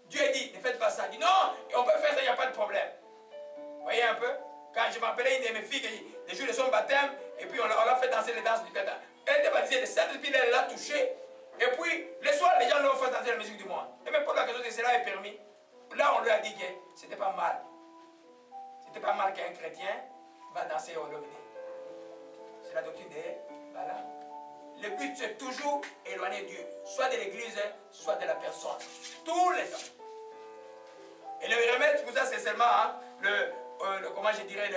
Dieu dit, ne faites pas ça. Il dit non, on peut faire ça, il n'y a pas de problème. Vous voyez un peu? Quand je m'appelais une de mes filles, les jours de son baptême, et puis on l'a fait danser les danses du baptême. Elle était baptisée, le Saint-Esprit l'a touchée. Et puis, le soir, les gens l'ont fait danser la musique du monde. Et même pour la question de cela est permis. Là, on lui a dit que c'était pas mal. C'était pas mal qu'un chrétien va danser au lobby. C'est la doctrine de Balaam. Le but, c'est toujours éloigner Dieu, soit de l'église, soit de la personne. Tous les temps. Et le remède pour ça, c'est seulement comment je dirais,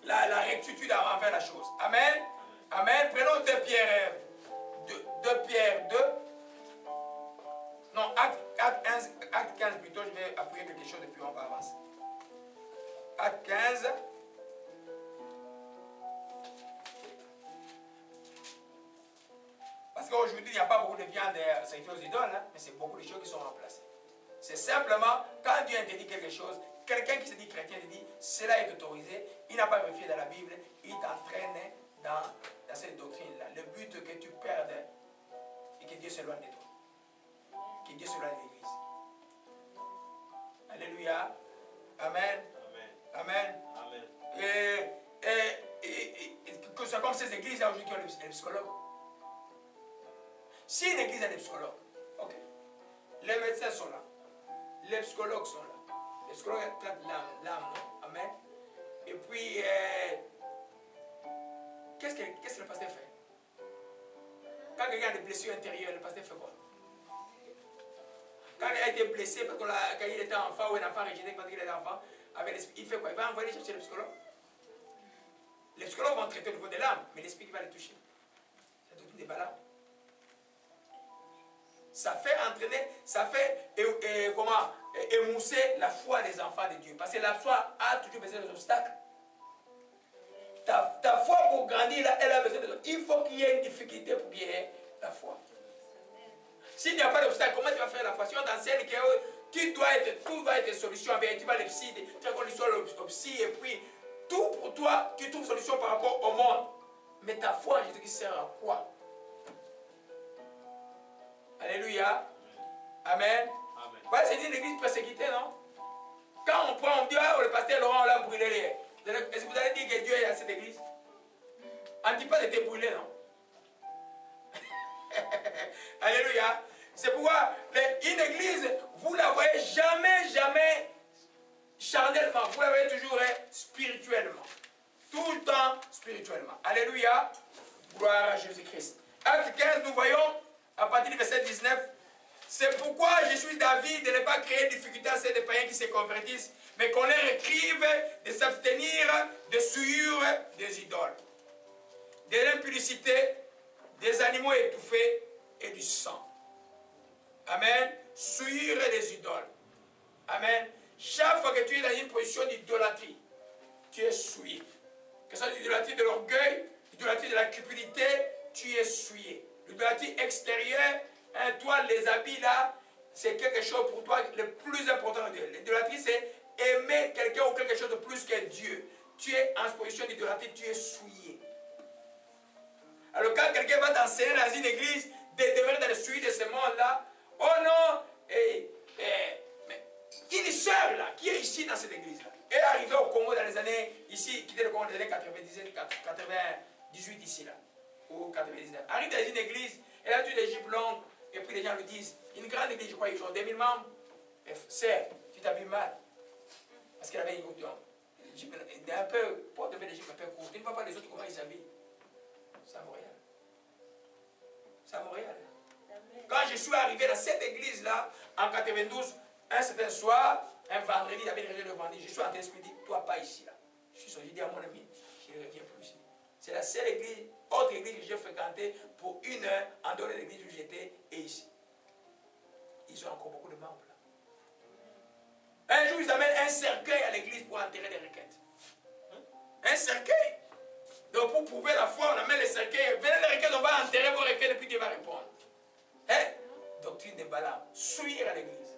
la rectitude envers la chose. Amen. Amen. Prenons 2 Pierre 2. Non, acte 15 plutôt, je vais appuyer quelque chose et puis on va avancer. Acte 15. Parce qu'aujourd'hui, il n'y a pas beaucoup de viande sacrifiée aux idoles, hein, mais c'est beaucoup de choses qui sont remplacées. C'est simplement, quand Dieu interdit quelque chose, quelqu'un qui se dit chrétien, il dit, cela est autorisé, il n'a pas vérifié dans la Bible, il t'entraîne dans cette doctrine-là. Le but que tu perdes et que Dieu s'éloigne de toi. Que Dieu s'éloigne de l'Église. Alléluia. Amen. Amen. Amen. Et c'est comme ces églises aujourd'hui qui ont les psychologues. Si une église a des psychologues, ok. Les médecins sont là. Les psychologues sont là. Les psychologues traitent l'âme, non? Amen. Et puis, qu'est-ce que le pasteur fait? Quand quelqu'un a des blessures intérieures, le pasteur fait quoi? Quand il a été blessé, parce que quand il était enfant ou un enfant rejeté quand il était enfant, avec l'esprit, il fait quoi? Il va envoyer chercher le psychologue. Les psychologues vont traiter au niveau de l'âme, mais l'esprit qui va le toucher. C'est tout une Balaam. Ça fait entraîner, ça fait émousser la foi des enfants de Dieu. Parce que la foi a toujours besoin d'obstacles. Ta foi pour grandir, là, elle a besoin d'obstacles. Il faut qu'il y ait une difficulté pour qu'il y ait la foi. S'il n'y a pas d'obstacle, comment tu vas faire la foi? Si on t'enseigne que tout doit être solution, bien, tu vas le psy, tu vas l'histoire au psy, et puis tout pour toi, tu trouves solution par rapport au monde. Mais ta foi en Jésus-Christ sert à quoi? Alléluia. Amen. Voilà, c'est une église persécutée, non? Quand on prend, on dit, ah, le pasteur Laurent, on l'a brûlé. Est-ce que vous allez dire que Dieu est à cette église? Antipas était brûlé, non? Alléluia. C'est pourquoi une église, vous ne la voyez jamais charnellement, vous la voyez toujours spirituellement. Tout le temps spirituellement. Alléluia. Gloire à Jésus-Christ. Acte 15, nous voyons, à partir du verset 19, c'est pourquoi je suis d'avis de ne pas créer de difficultés à ceux des païens qui se convertissent, mais qu'on leur écrive de s'abstenir des souillures des idoles, de l'impudicité, des animaux étouffés et du sang. Amen. Souillure des idoles. Amen. Chaque fois que tu es dans une position d'idolâtrie, tu es souillé. Que ce soit l'idolâtrie de l'orgueil, l'idolâtrie de la cupidité, tu es souillé. L'idolâtrie extérieure, hein, toi, les habits là, c'est quelque chose pour toi le plus important de Dieu. L'idolâtrie, c'est aimer quelqu'un ou quelque chose de plus que Dieu. Tu es en position d'idolâtrie, tu es souillé. Alors quand quelqu'un va t'enseigner dans une église, de demeurer dans le souillé de ce monde-là, oh non, mais une sœur là, qui est ici dans cette église-là, est arrivée au Congo dans les années, ici, quitté le Congo dans les années 98 ici là, ou 99. Arrive dans une église, elle a toute des jupes longues, et puis les gens lui disent, une grande église, je crois, ils ont 2000 membres. Sœur, tu t'habilles mal. Parce qu'elle avait une coupe un peu, pour te faire des jupes un peu courtes. Tu ne vois pas les autres comment ils s'habillent. C'est à Montréal. C'est à Montréal. Quand je suis arrivé dans cette église-là, en 92, un certain soir, un vendredi, il y avait une réunion le vendredi, je suis entré d'esprit, dit, toi pas ici là. Je suis sorti, j'ai dit à mon ami, je ne reviens plus ici. C'est la seule église, autre église que j'ai fréquentée pour 1 heure en dehors de l'église où j'étais et ici. Ils ont encore beaucoup de membres là. Un jour, ils amènent un cercueil à l'église pour enterrer des requêtes. Un cercueil. Donc pour prouver la foi, on amène les cercueils. Venez les requêtes, on va enterrer vos requêtes et puis Dieu va répondre. Hein? Doctrine de Balaam. Souillir à l'église.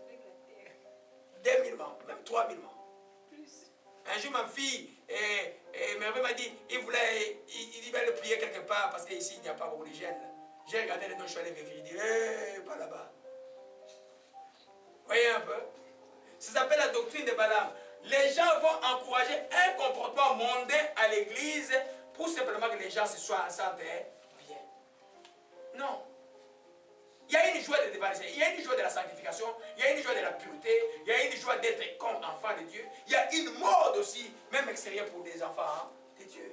2000 membres, même 3000 membres. Un jour, ma fille, Merveille m'a dit, il va le prier quelque part parce qu'ici, il n'y a pas beaucoup de jeunes. J'ai regardé les noms, je suis allé vérifier. Je dis, pas là-bas. Voyez un peu? Ça s'appelle la doctrine de Balaam. Les gens vont encourager un comportement mondain à l'église pour simplement que les gens se soient en santé bien. Non. Il y a une joie de débarrasser, il y a une joie de la sanctification, il y a une joie de la pureté, il y a une joie d'être comme enfant de Dieu. Il y a une mode aussi, même extérieure pour des enfants de Dieu.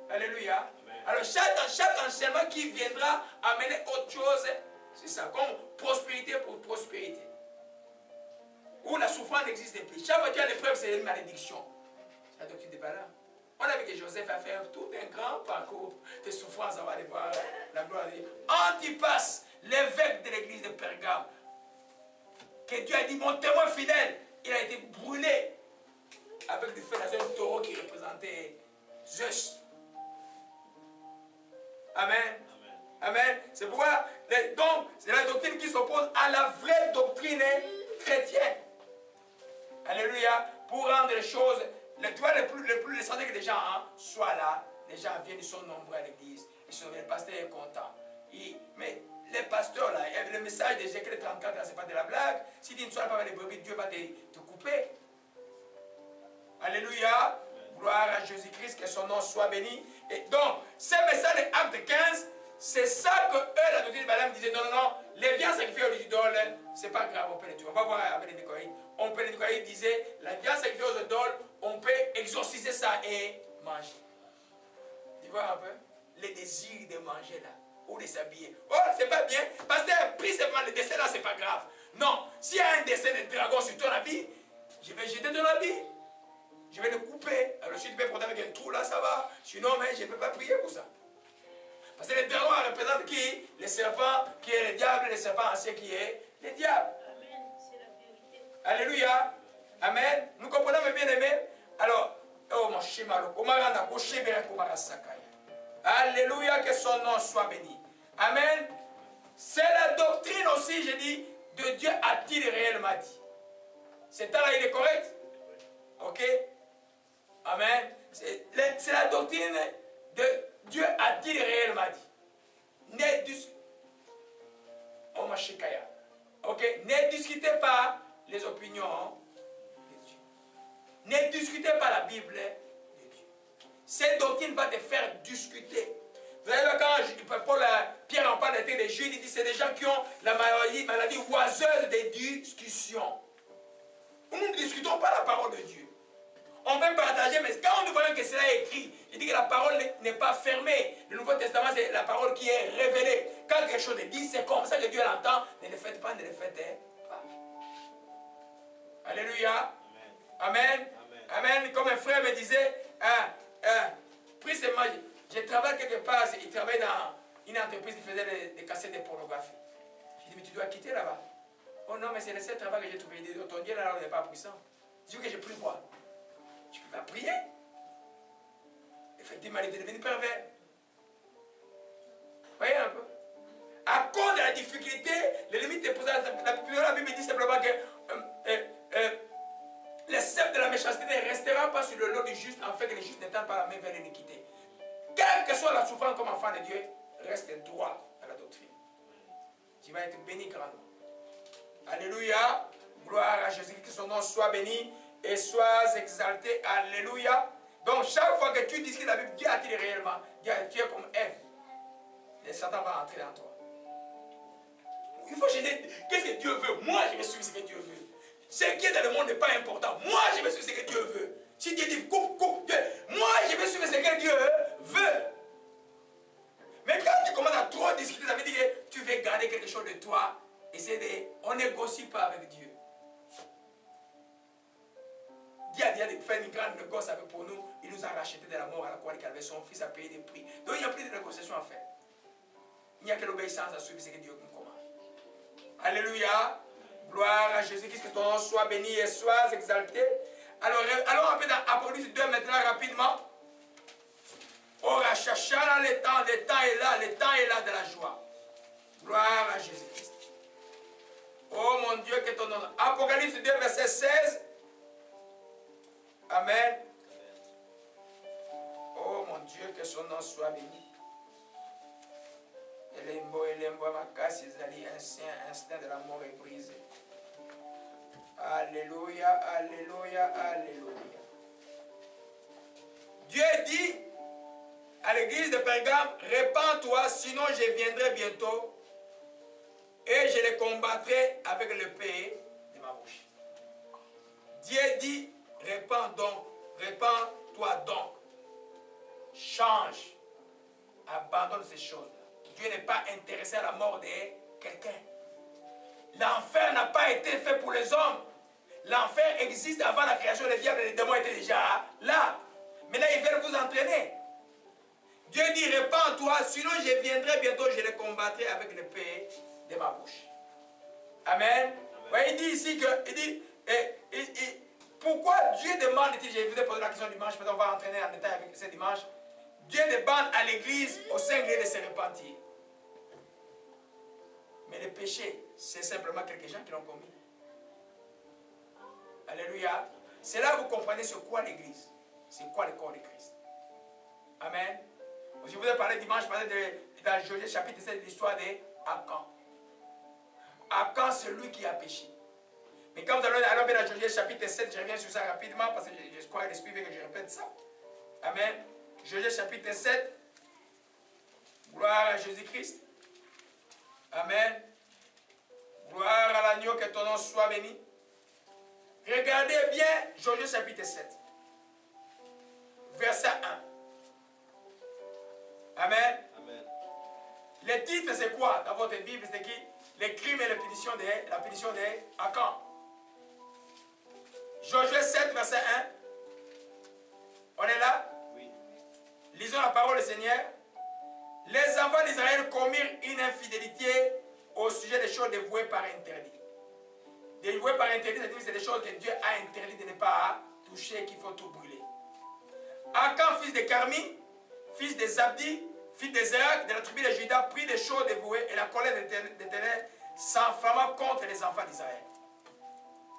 Alléluia. Amen. Alors chaque enseignement qui viendra amener autre chose, c'est ça, comme prospérité pour prospérité. Où la souffrance n'existe plus. Chaque fois qu'il y a l'épreuve, c'est une malédiction. C'est la doctrine de Balaam. On a vu que Joseph a fait tout un grand parcours de souffrance avant de voir la gloire de Dieu. Antipas, l'évêque de l'église de Pergame, que Dieu a dit, mon témoin fidèle, il a été brûlé avec du feu dans un taureau qui représentait Zeus. Amen. Amen. C'est pourquoi, donc, c'est la doctrine qui s'oppose à la vraie doctrine chrétienne. Alléluia. Pour rendre les choses, tu vois, le plus essentiel que les gens soient là. Les gens viennent, ils sont nombreux à l'église. Le pasteur est content. Mais les pasteurs, là, le message de Jérémie 34, ce n'est pas de la blague. Si tu ne sois pas avec les brebis, Dieu va te couper. Alléluia. Gloire à Jésus-Christ, que son nom soit béni. Et donc, ce message de Acte 15, c'est ça que eux, la doctrine de Balaam, disaient, non, non, non, les viandes sacrifiées aux idoles, c'est pas grave, on peut les tuer. On va voir avec les Nicoïdes. On peut les Nicoïdes disaient, la viande sacrifiée aux idoles, on peut exorciser ça et manger. Tu vois un peu? Les désirs de manger là, ou de s'habiller. Oh, c'est pas bien, parce que pris simplement le dessin là, c'est pas grave. Non, s'il y a un dessin de dragon sur ton habit, je vais jeter ton habit. Je vais le couper. Alors si tu peux porter avec un trou là, ça va. Sinon, mais je ne peux pas prier pour ça. Parce que le dragon représente qui? Le serpent qui est le diable, le serpent ancien qui est le diable. Amen, c'est la vérité. Alléluia. Amen. Nous comprenons, mes bien-aimés. Alors, oh mon chimalo, alléluia, que son nom soit béni. Amen. C'est la doctrine aussi, je dis, de Dieu a-t-il réellement dit. C'est là, il est correct? Ok? Amen. C'est la doctrine de Dieu a-t-il réellement dit. Ne discutez pas les opinions de Dieu. Ne discutez pas la Bible de Dieu. Cette doctrine va te faire discuter. Vous savez, quand Pierre en parle des Juifs, il dit que c'est des gens qui ont la maladie oiseuse des discussions. nous ne discutons pas la parole de Dieu. On peut partager, mais quand nous voyons que cela est écrit, il dit que la parole n'est pas fermée. Le Nouveau Testament, c'est la parole qui est révélée. Quand quelque chose est dit, c'est comme ça que Dieu l'entend. Ne le faites pas, ne le faites pas. Alléluia. Amen. Amen. Amen. Comme un frère me disait, précisément, je travaille quelque part, il travaille dans une entreprise qui faisait des cassettes de pornographie. Je dis, mais tu dois quitter là-bas. Oh non, mais c'est le seul travail que j'ai trouvé. Il dit, ton Dieu là, on n'est pas puissant. Je dis que je prie quoi? Tu ne peux pas prier. Effectivement, il est devenu pervers. Voyez un peu. À cause de la difficulté, les limites de la Bible dit simplement que le sceptre de la méchanceté ne restera pas sur le lot du juste, en fait que les justes n'étendent pas la main vers l'iniquité. Quelle que soit la souffrance comme enfant de Dieu, reste droit à la doctrine. Tu vas être béni grandement. Alléluia. Gloire à Jésus, que son nom soit béni et sois exalté. Alléluia. Donc chaque fois que tu dis que la Bible, Dieu a-t-il réellement, Dieu, tu es comme Ève. Et Satan va entrer dans toi. Il faut chercher, qu'est-ce que Dieu veut? Moi, je vais suivre ce que Dieu veut. Ce qui est dans le monde n'est pas important. Moi, je vais suivre ce que Dieu veut. Si Dieu dit coupe, coupe, moi, je vais suivre ce que Dieu veut. Mais quand tu commences à trop discuter, ça veut dire que tu veux garder quelque chose de toi. Et on ne négocie pas avec Dieu. Dieu a déjà fait une grande négociation pour nous. Il nous a racheté de la mort à la croix, qu'il avait son fils à payer des prix. Donc il n'y a plus de négociation à faire. Il n'y a que l'obéissance à suivre ce que Dieu nous commande. Alléluia. Gloire à Jésus-Christ, que ton nom soit béni et sois exalté. Alors, allons un peu dans Apocalypse 2 maintenant rapidement. Oh, Rachachana, le temps est là de la joie. Gloire à Jésus-Christ. Oh mon Dieu, que ton nom. Apocalypse 2, verset 16. Amen. Oh mon Dieu, que son nom soit béni. Elembo, ma casse, instinct de la mort est brisé. Alléluia, alléluia, alléluia. Dieu dit à l'église de Pergame, répands-toi, sinon je viendrai bientôt et je les combattrai avec l'épée de ma bouche. Dieu dit, répands-toi donc. Change. Abandonne ces choses-là. Dieu n'est pas intéressé à la mort de quelqu'un. L'enfer n'a pas été fait pour les hommes. L'enfer existe avant la création. Le diable et les démons étaient déjà là. Maintenant, ils veulent vous entraîner. Dieu dit, répands-toi, sinon je viendrai bientôt, je les combattrai avec l'épée de ma bouche. Amen. Ouais, il dit ici que, il dit, pourquoi Dieu demande, je vous ai posé la question dimanche, peut-être on va entraîner en détail avec ce dimanche. Dieu demande à l'église, au Saint-Gré de se repentir. Mais le péché, c'est simplement quelques gens qui l'ont commis. Alléluia. C'est là que vous comprenez c'est quoi l'église. C'est quoi le corps de Christ. Amen. Je vous ai parlé dimanche, dans Josué chapitre 7, de l'histoire d'Akan. Akan, c'est lui qui a péché. Mais quand vous allez dans Josué chapitre 7, je reviens sur ça rapidement parce que je crois que l'Esprit veut que je répète ça. Amen. Josué chapitre 7. Gloire à Jésus-Christ. Amen. Gloire à l'agneau, que ton nom soit béni. Regardez bien Josué chapitre 7. Verset 1. Amen. Amen. Le titre c'est quoi dans votre Bible? C'est qui? Les crimes et la punition de Akan. Josué 7, verset 1. On est là? Oui. Lisons la parole du Seigneur. Les enfants d'Israël commirent une infidélité au sujet des choses dévouées par interdit. Dévouées par interdit, c'est des choses que Dieu a interdit de ne pas toucher, qu'il faut tout brûler. Akan, fils de Carmi, fils de Zabdi, fils de Zérak, de la tribu de Juda, prit des choses dévouées et la colère d'Éternel s'enflamma contre les enfants d'Israël.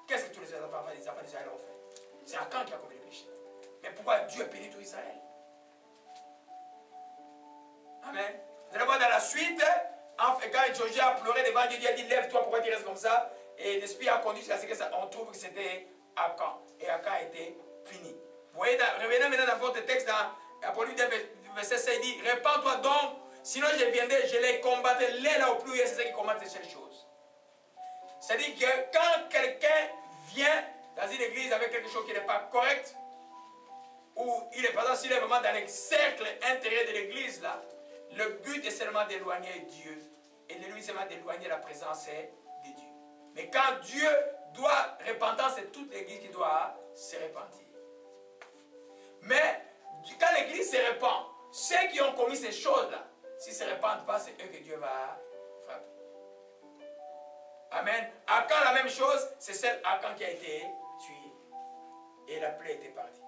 Qu'est-ce que tous les enfants d'Israël ont fait? C'est Akan qui a commis le péché. Mais pourquoi Dieu a béni tout Israël? Amen. Vous allez voir dans la suite, quand Josué a pleuré devant Dieu, Dieu a dit lève-toi, pourquoi tu restes comme ça? Et l'Esprit a conduit jusqu'à ce qu'on trouve que c'était Akan. Et Akan a été puni. Vous voyez, revenez maintenant dans votre texte, dans Apocalypse 2, verset 6, il dit répands-toi donc, sinon je viendrai, je les combattrai. Les là au plus, c'est ceux qui combattent ces choses. C'est-à-dire que quand quelqu'un vient dans une église avec quelque chose qui n'est pas correct, ou il est, par exemple, s'il est vraiment dans les cercles intérieurs de l'église, là, le but est seulement d'éloigner Dieu. Et le but seulement d'éloigner la présence de Dieu. Mais quand Dieu doit repentance, c'est toute l'église qui doit se repentir. Mais quand l'église se repent, ceux qui ont commis ces choses-là, s'ils ne se repentent pas, c'est eux que Dieu va frapper. Amen. Akan, la même chose, c'est celle Akan qui a été tué. Et la plaie était partie.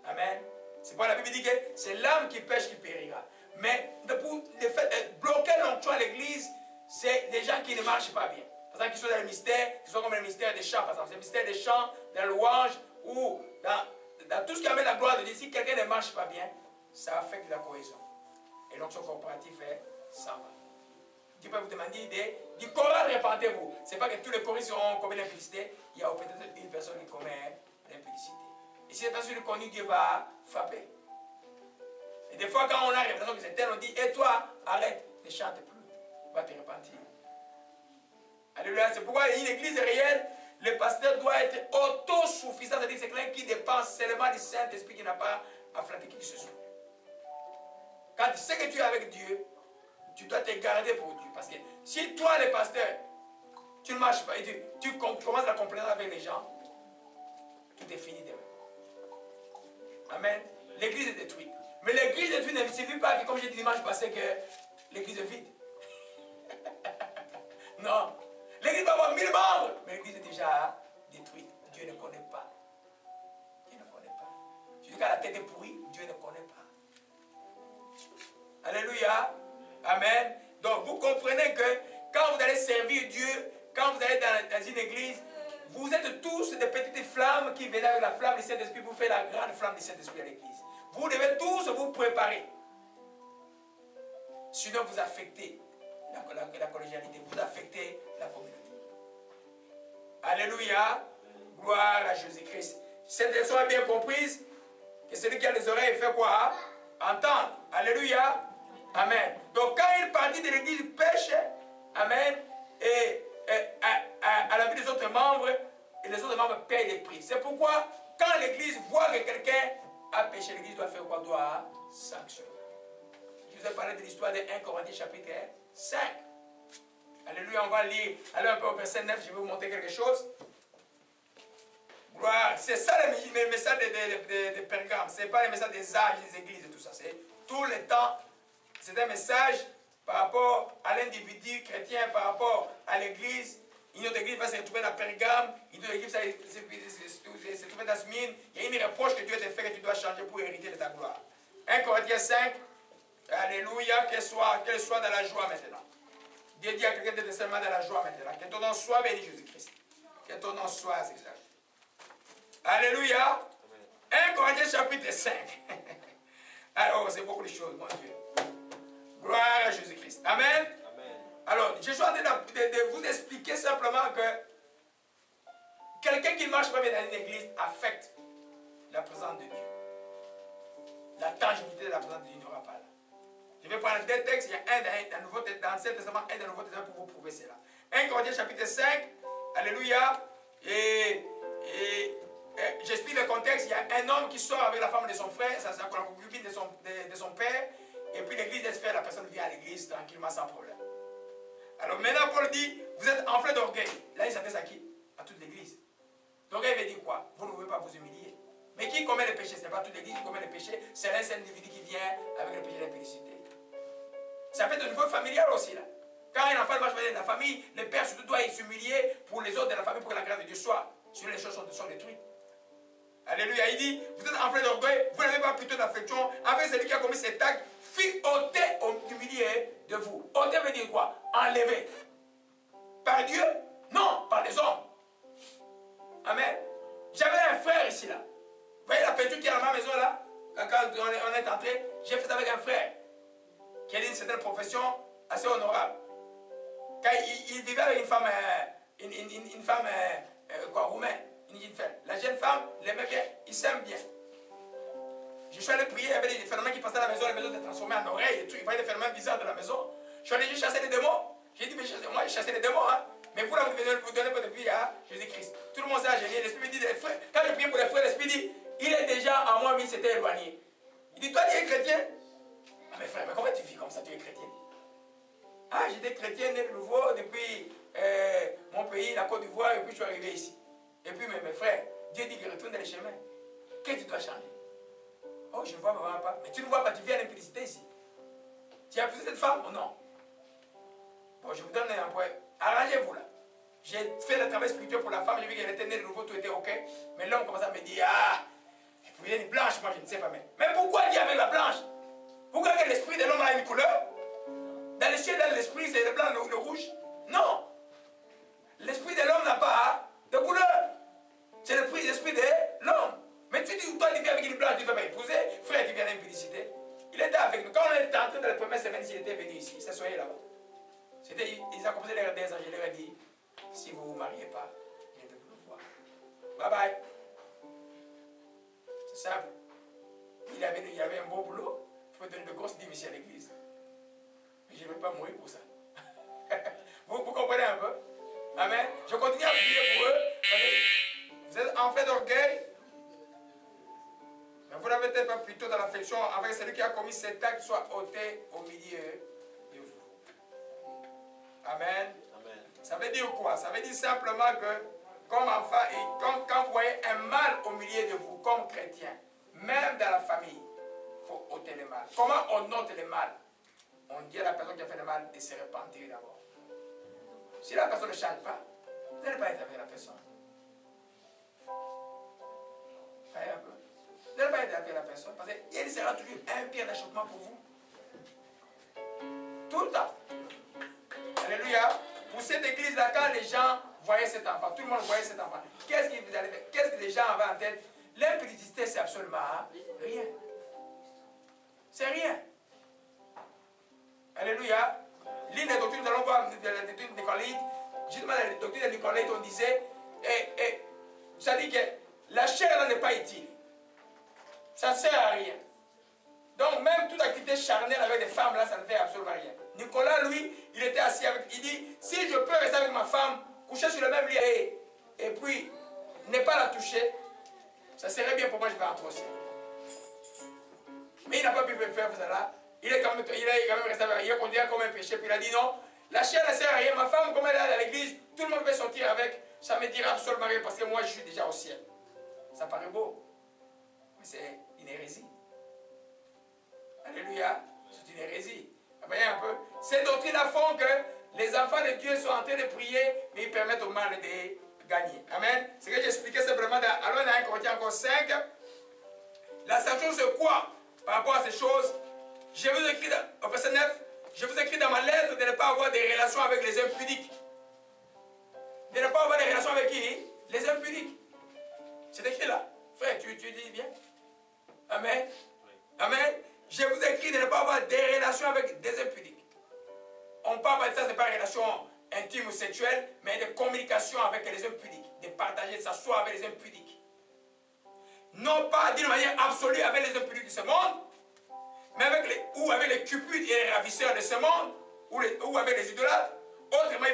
Amen. C'est pourquoi la Bible dit que c'est l'âme qui pêche qui périra. Mais pour le fait de bloquer l'onction à l'église, c'est des gens qui ne marchent pas bien. Par exemple, qui sont dans le mystère, qui sont comme le mystère des chants, par exemple. C'est le mystère des chants, dans la louange, ou dans tout ce qui amène la gloire de Dieu. Si quelqu'un ne marche pas bien, ça affecte la cohésion. Et l'onction corporative s'en va. Dieu peut vous demander du choral, répentez-vous. Ce n'est pas que tous les choristes ont commis l'impudicité. Il y a peut-être une personne qui commet l'impudicité. Et si cette personne est connue, Dieu va frapper. Et des fois, quand on a l'impression que c'est tel, on dit, et toi, arrête, ne chante plus. Va te repentir. Alléluia. C'est pourquoi une église réelle, le pasteur doit être autosuffisant. C'est-à-dire c'est quelqu'un qui dépend seulement du Saint-Esprit, qui n'a pas à flatter qui que ce soit. Quand tu sais que tu es avec Dieu, tu dois te garder pour Dieu. Parce que si toi, le pasteur, tu ne marches pas et tu commences la complaisance avec les gens, tout est fini demain. Amen. L'église est détruite. Mais l'église détruite ne signifie pas que, comme j'ai dit dimanche passé, que l'église est vide. Non. L'église va avoir 1000 membres, mais l'église est déjà détruite. Dieu ne connaît pas. Dieu ne connaît pas. Je dis qu'à la tête est pourrie, Dieu ne connaît pas. Alléluia. Amen. Donc vous comprenez que quand vous allez servir Dieu, quand vous allez dans une église, vous êtes tous des petites flammes qui viennent avec la flamme du Saint-Esprit pour faire la grande flamme du Saint-Esprit à l'église. Vous devez tous vous préparer. Sinon vous affectez la collégialité, vous affectez la communauté. Alléluia. Gloire à Jésus-Christ. Cette leçon est bien comprise. Que celui qui a les oreilles fait quoi? Entendre. Alléluia. Amen. Donc quand il partit de l'église, il pêche. Amen. Et à la vue des autres membres, et les autres membres payent les prix. C'est pourquoi quand l'église voit que quelqu'un a péché, l'église doit faire quoi? Doit sanctionner. Je vous ai parlé de l'histoire de 1 Corinthiens chapitre 5. Alléluia, on va lire. Allez un peu au verset 9, je vais vous montrer quelque chose. Gloire. C'est ça le message de Pergame. Ce n'est pas le message des âges, des églises et tout ça. C'est tout le temps. C'est un message par rapport à l'individu chrétien, par rapport à l'église. Une autre église va se retrouver dans Pergame, une autre église va se trouver dans Smyrne. Il y a une reproche que Dieu te fait que tu dois changer pour hériter de ta gloire. 1 Corinthiens 5, alléluia, qu'elle soit dans la joie maintenant. Dieu dit à quelqu'un d'être seulement dans la joie maintenant. Que ton nom soit béni, Jésus-Christ. Que ton nom soit exalté. Alléluia. 1 Corinthiens chapitre 5. Alors, c'est beaucoup de choses, mon Dieu. Gloire à Jésus-Christ. Amen. Amen. Alors, je suis en train de vous expliquer simplement que quelqu'un qui ne marche pas bien dans une église affecte la présence de Dieu. La tangibilité de la présence de Dieu n'aura pas là. Je vais prendre deux textes. Il y a un dans l'Ancien Testament, un dans le Nouveau Testament pour vous prouver cela. 1 Corinthiens chapitre 5. Alléluia. Et j'explique le contexte. Il y a un homme qui sort avec la femme de son frère, ça c'est la concubine de son père. Et puis l'église laisse faire, la personne vient à l'église tranquillement sans problème. Alors maintenant Paul dit, vous êtes enflés d'orgueil. Là il s'adresse à qui? À toute l'église. L'orgueil veut dire quoi? Vous ne pouvez pas vous humilier. Mais qui commet le péché? Ce n'est pas toute l'église qui commet le péché, c'est un seul individu qui vient avec le péché d'impudicité. Ça peut être au niveau familial aussi là. Quand un enfant marche dans la famille, le père surtout doit s'humilier pour les autres de la famille pour que la grâce de Dieu soit. Sinon les choses sont détruites. Alléluia, il dit, vous êtes enflés d'orgueil, vous n'avez pas plutôt d'affection avec celui qui a commis cet acte, fit ôter au milieu de vous. Ôter veut dire quoi? Enlever. Par Dieu? Non, par les hommes. Amen. J'avais un frère ici là. Vous voyez la peinture qui est dans ma maison là? Quand on est entré, j'ai fait ça avec un frère qui a une certaine profession assez honorable. Quand il vivait avec une femme, roumaine. Une jeune femme. La jeune femme l'aimait bien, il s'aime bien. Je suis allé prier, il y avait des phénomènes qui passaient à la maison était transformée en oreille, et tout. Il y avait des phénomènes bizarres de la maison. Je suis allé juste chasser les démons. J'ai dit, mais moi j'ai chassé les démons, hein. Mais vous, là, vous donnez votre vie à Jésus-Christ. Tout le monde s'est gêné. L'Esprit me dit, les frères, quand je prie pour les frères, l'Esprit dit, il est déjà en moi, mais il s'était éloigné. Il dit, toi, tu es chrétien? Ah, mais frère, mais comment tu vis comme ça, tu es chrétien? Ah, j'étais chrétien né de nouveau depuis mon pays, la Côte d'Ivoire, et puis je suis arrivé ici. Et puis, mes frères, Dieu dit qu'il retourne dans les chemins. Qu'est-ce que tu dois changer? Oh, je ne vois vraiment pas. Mais tu ne vois pas, tu viens à l'impudicité ici. Tu as épousé cette femme ou non? Bon, je vous donne un point. Arrangez-vous là. J'ai fait le travail spirituel pour la femme, j'ai vu qu'elle était née de nouveau, tout était ok. Mais l'homme commence à me dire, ah, vous êtes une blanche, moi je ne sais pas. Mais pourquoi Dieu avec la blanche? Pourquoi l'esprit de l'homme a une couleur? Dans les cieux, dans l'esprit, c'est le blanc, le rouge? Non. L'esprit de l'homme n'a pas de couleur. C'est l'esprit de l'homme. Mais tu dis, toi tu viens avec une blanche, tu ne vas pas épouser. Frère, tu viens à l'impudicité. Il était avec nous. Quand on était entré dans la première semaine, il était venu ici, il s'assoyait là-bas. Ils ont commencé à des anges, je leur ai dit, si vous ne vous mariez pas, je ne peux plus vous voir. Bye bye. C'est simple. Il avait un beau boulot. Il faut donner de grosses démissions à l'église. Mais je ne vais pas mourir pour ça. vous comprenez un peu? Amen. Je continue à prier pour eux. Vous êtes enfants d'orgueil. Mais vous n'avez peut-être pas plutôt dans l'affection avec celui qui a commis cet acte soit ôté au milieu de vous. Amen. Amen. Ça veut dire quoi? Ça veut dire simplement que, comme enfant, et quand vous voyez un mal au milieu de vous, comme chrétien, même dans la famille, il faut ôter le mal. Comment on ôte le mal? On dit à la personne qui a fait le mal de se repentir d'abord. Si la personne ne change pas, vous n'allez pas être avec la personne. Voyez un peu. Vous n'allez pas être avec la personne parce qu'il sera toujours un pierre d'achoppement pour vous. Tout le temps. Alléluia. Pour cette église-là, quand les gens voyaient cet enfant, tout le monde voyait cet enfant, qu'est-ce qui vous allait faire? Qu'est-ce que les gens avaient en tête? L'impudicité, c'est absolument rien. C'est rien. Alléluia. L'île des doctrines, nous allons voir la doctrine de Nicolaïte. Justement, la doctrine de Nicolaïte, on disait, ça dit que la chair là n'est pas utile. Ça ne sert à rien. Donc, même toute activité charnelle avec des femmes là, ça ne fait absolument rien. Nicolas, lui, il était assis avec, il dit, si je peux rester avec ma femme, coucher sur le même lit et puis ne pas la toucher, ça serait bien pour moi, je vais entrer au ciel. Mais il n'a pas pu faire ça. Il est quand même resté avec, il est considéré comme un péché. Puis il a dit non, la chair ne sert à rien. Ma femme, comme elle est à l'église, tout le monde peut sortir avec. Ça me dira absolument rien parce que moi, je suis déjà au ciel. Ça paraît beau. Mais c'est une hérésie. Alléluia. C'est une hérésie. Vous voyez un peu? Ces doctrines font que les enfants de Dieu sont en train de prier, mais ils permettent au mal de gagner. Amen. C'est ce que j'expliquais simplement dans, alors dans 1 Corinthiens encore 5. La sanction, c'est quoi par rapport à ces choses? Je vous écris au verset 9, je vous écris dans ma lettre de ne pas avoir des relations avec les impudiques. De ne pas avoir des relations avec qui? Les impudiques. C'est écrit là. Frère, tu dis bien? Amen. Amen. Je vous écris de ne pas avoir des relations avec des impudiques. On parle pas de ça, ce n'est pas une relation intime ou sexuelle, mais de communication avec les impudiques. De partager, de s'asseoir avec les impudiques. Non pas d'une manière absolue avec les impudiques de ce monde, mais avec les cupides et les ravisseurs de ce monde, ou avec les idolâtres. Autrement,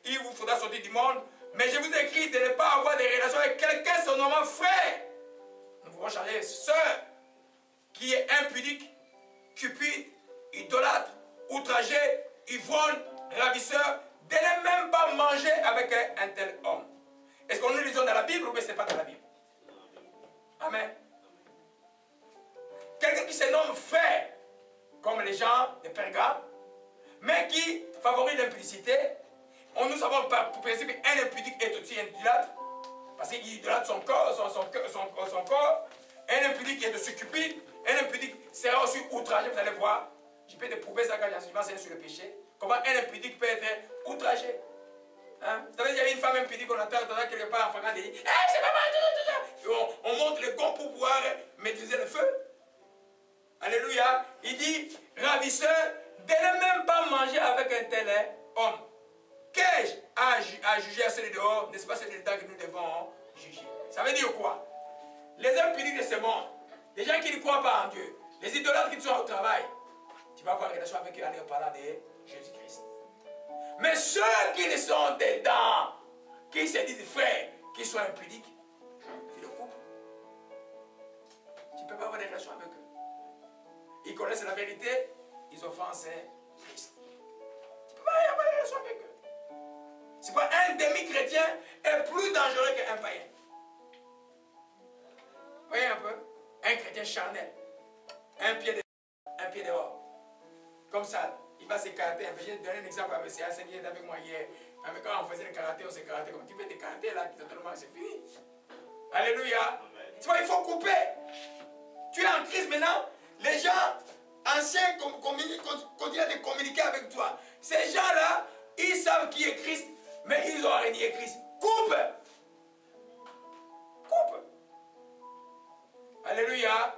il vous faudra sortir du monde. Mais je vous écris de ne pas avoir des relations avec quelqu'un son nom frère. Nous pouvons changer sœur, qui est impudique, cupide, idolâtre, outragé, ivrogne, ravisseur, de ne même pas manger avec un tel homme. Est-ce qu'on nous lisons dans la Bible ou bien ce n'est pas dans la Bible? Amen. Quelqu'un qui se nomme frère, comme les gens de Pergame, mais qui favorise l'impudicité. Nous savons par principe un impudique est aussi un idolâtre, parce qu'il idolâtre son corps, son corps. Un impudique est aussi cupide, un impudique sera aussi outragé, vous allez voir. Je peux te prouver ça quand j'enseigne sur le péché. Comment un impudique peut être outragé. Hein? Vous savez, il y a une femme impudique qu'on entend quelque part en flagrant délit. Hey, c'est pas mal, on monte le gants pour pouvoir maîtriser le feu. Alléluia. Il dit, ravisseur, de ne même pas manger avec un tel homme. Qu'ai-je à juger à celui dehors? N'est-ce pas celui dedans que nous devons juger? Ça veut dire quoi? Les impudiques de ce monde, les gens qui ne croient pas en Dieu, les idolâtres qui sont au travail, tu vas avoir une relation avec eux en leur parlant de Jésus-Christ. Mais ceux qui ne sont dedans, qui se disent frères, qui sont impudiques, tu le coupes. Tu ne peux pas avoir des relations avec eux. Ils connaissent la vérité, ils offensent Christ. Tu ne peux pas avoir des relations avec eux. C'est pourquoi un demi-chrétien est plus dangereux qu'un païen. Voyez un peu? Un chrétien charnel. Un pied dehors. Comme ça, il va s'écarter. Je vais donner un exemple avec M. Hassan qui est avec moi hier. Quand on faisait le karaté, on s'est karaté. Comme tu fais des karatés là, totalement, c'est fini. Alléluia. Tu vois, il faut couper. Tu es en crise maintenant. Les gens anciens continuent de communiquer avec toi. Ces gens-là, ils savent qui est Christ, mais ils ont renié Christ. Coupe. Coupe. Alléluia.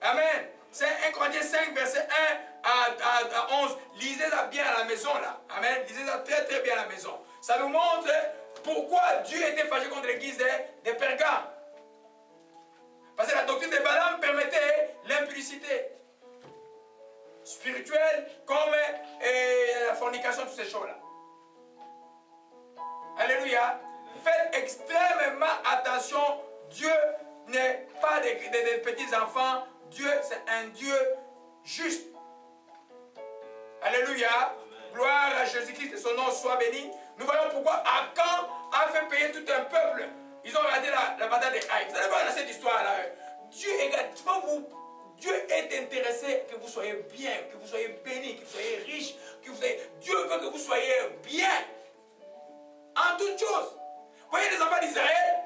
Amen. C'est 1 Corinthiens 5, verset 1 à 11. Lisez-la bien à la maison là. Amen. Lisez-la très très bien à la maison. Ça nous montre pourquoi Dieu était fâché contre l'église des Pergames. Parce que la doctrine de Balaam permettait l'impudicité spirituelle comme la fornication, toutes ces choses-là. Alléluia. Faites extrêmement attention. Dieu n'est pas des petits enfants. Dieu, c'est un Dieu juste. Alléluia. Amen. Gloire à Jésus-Christ, que son nom soit béni. Nous voyons pourquoi Akan a fait payer tout un peuple. Ils ont raté la bataille de Haï. Vous allez voir dans cette histoire-là. Dieu est intéressé que vous soyez bien, que vous soyez bénis, que vous soyez riches, Dieu veut que vous soyez bien. En toutes choses. Vous voyez les enfants d'Israël,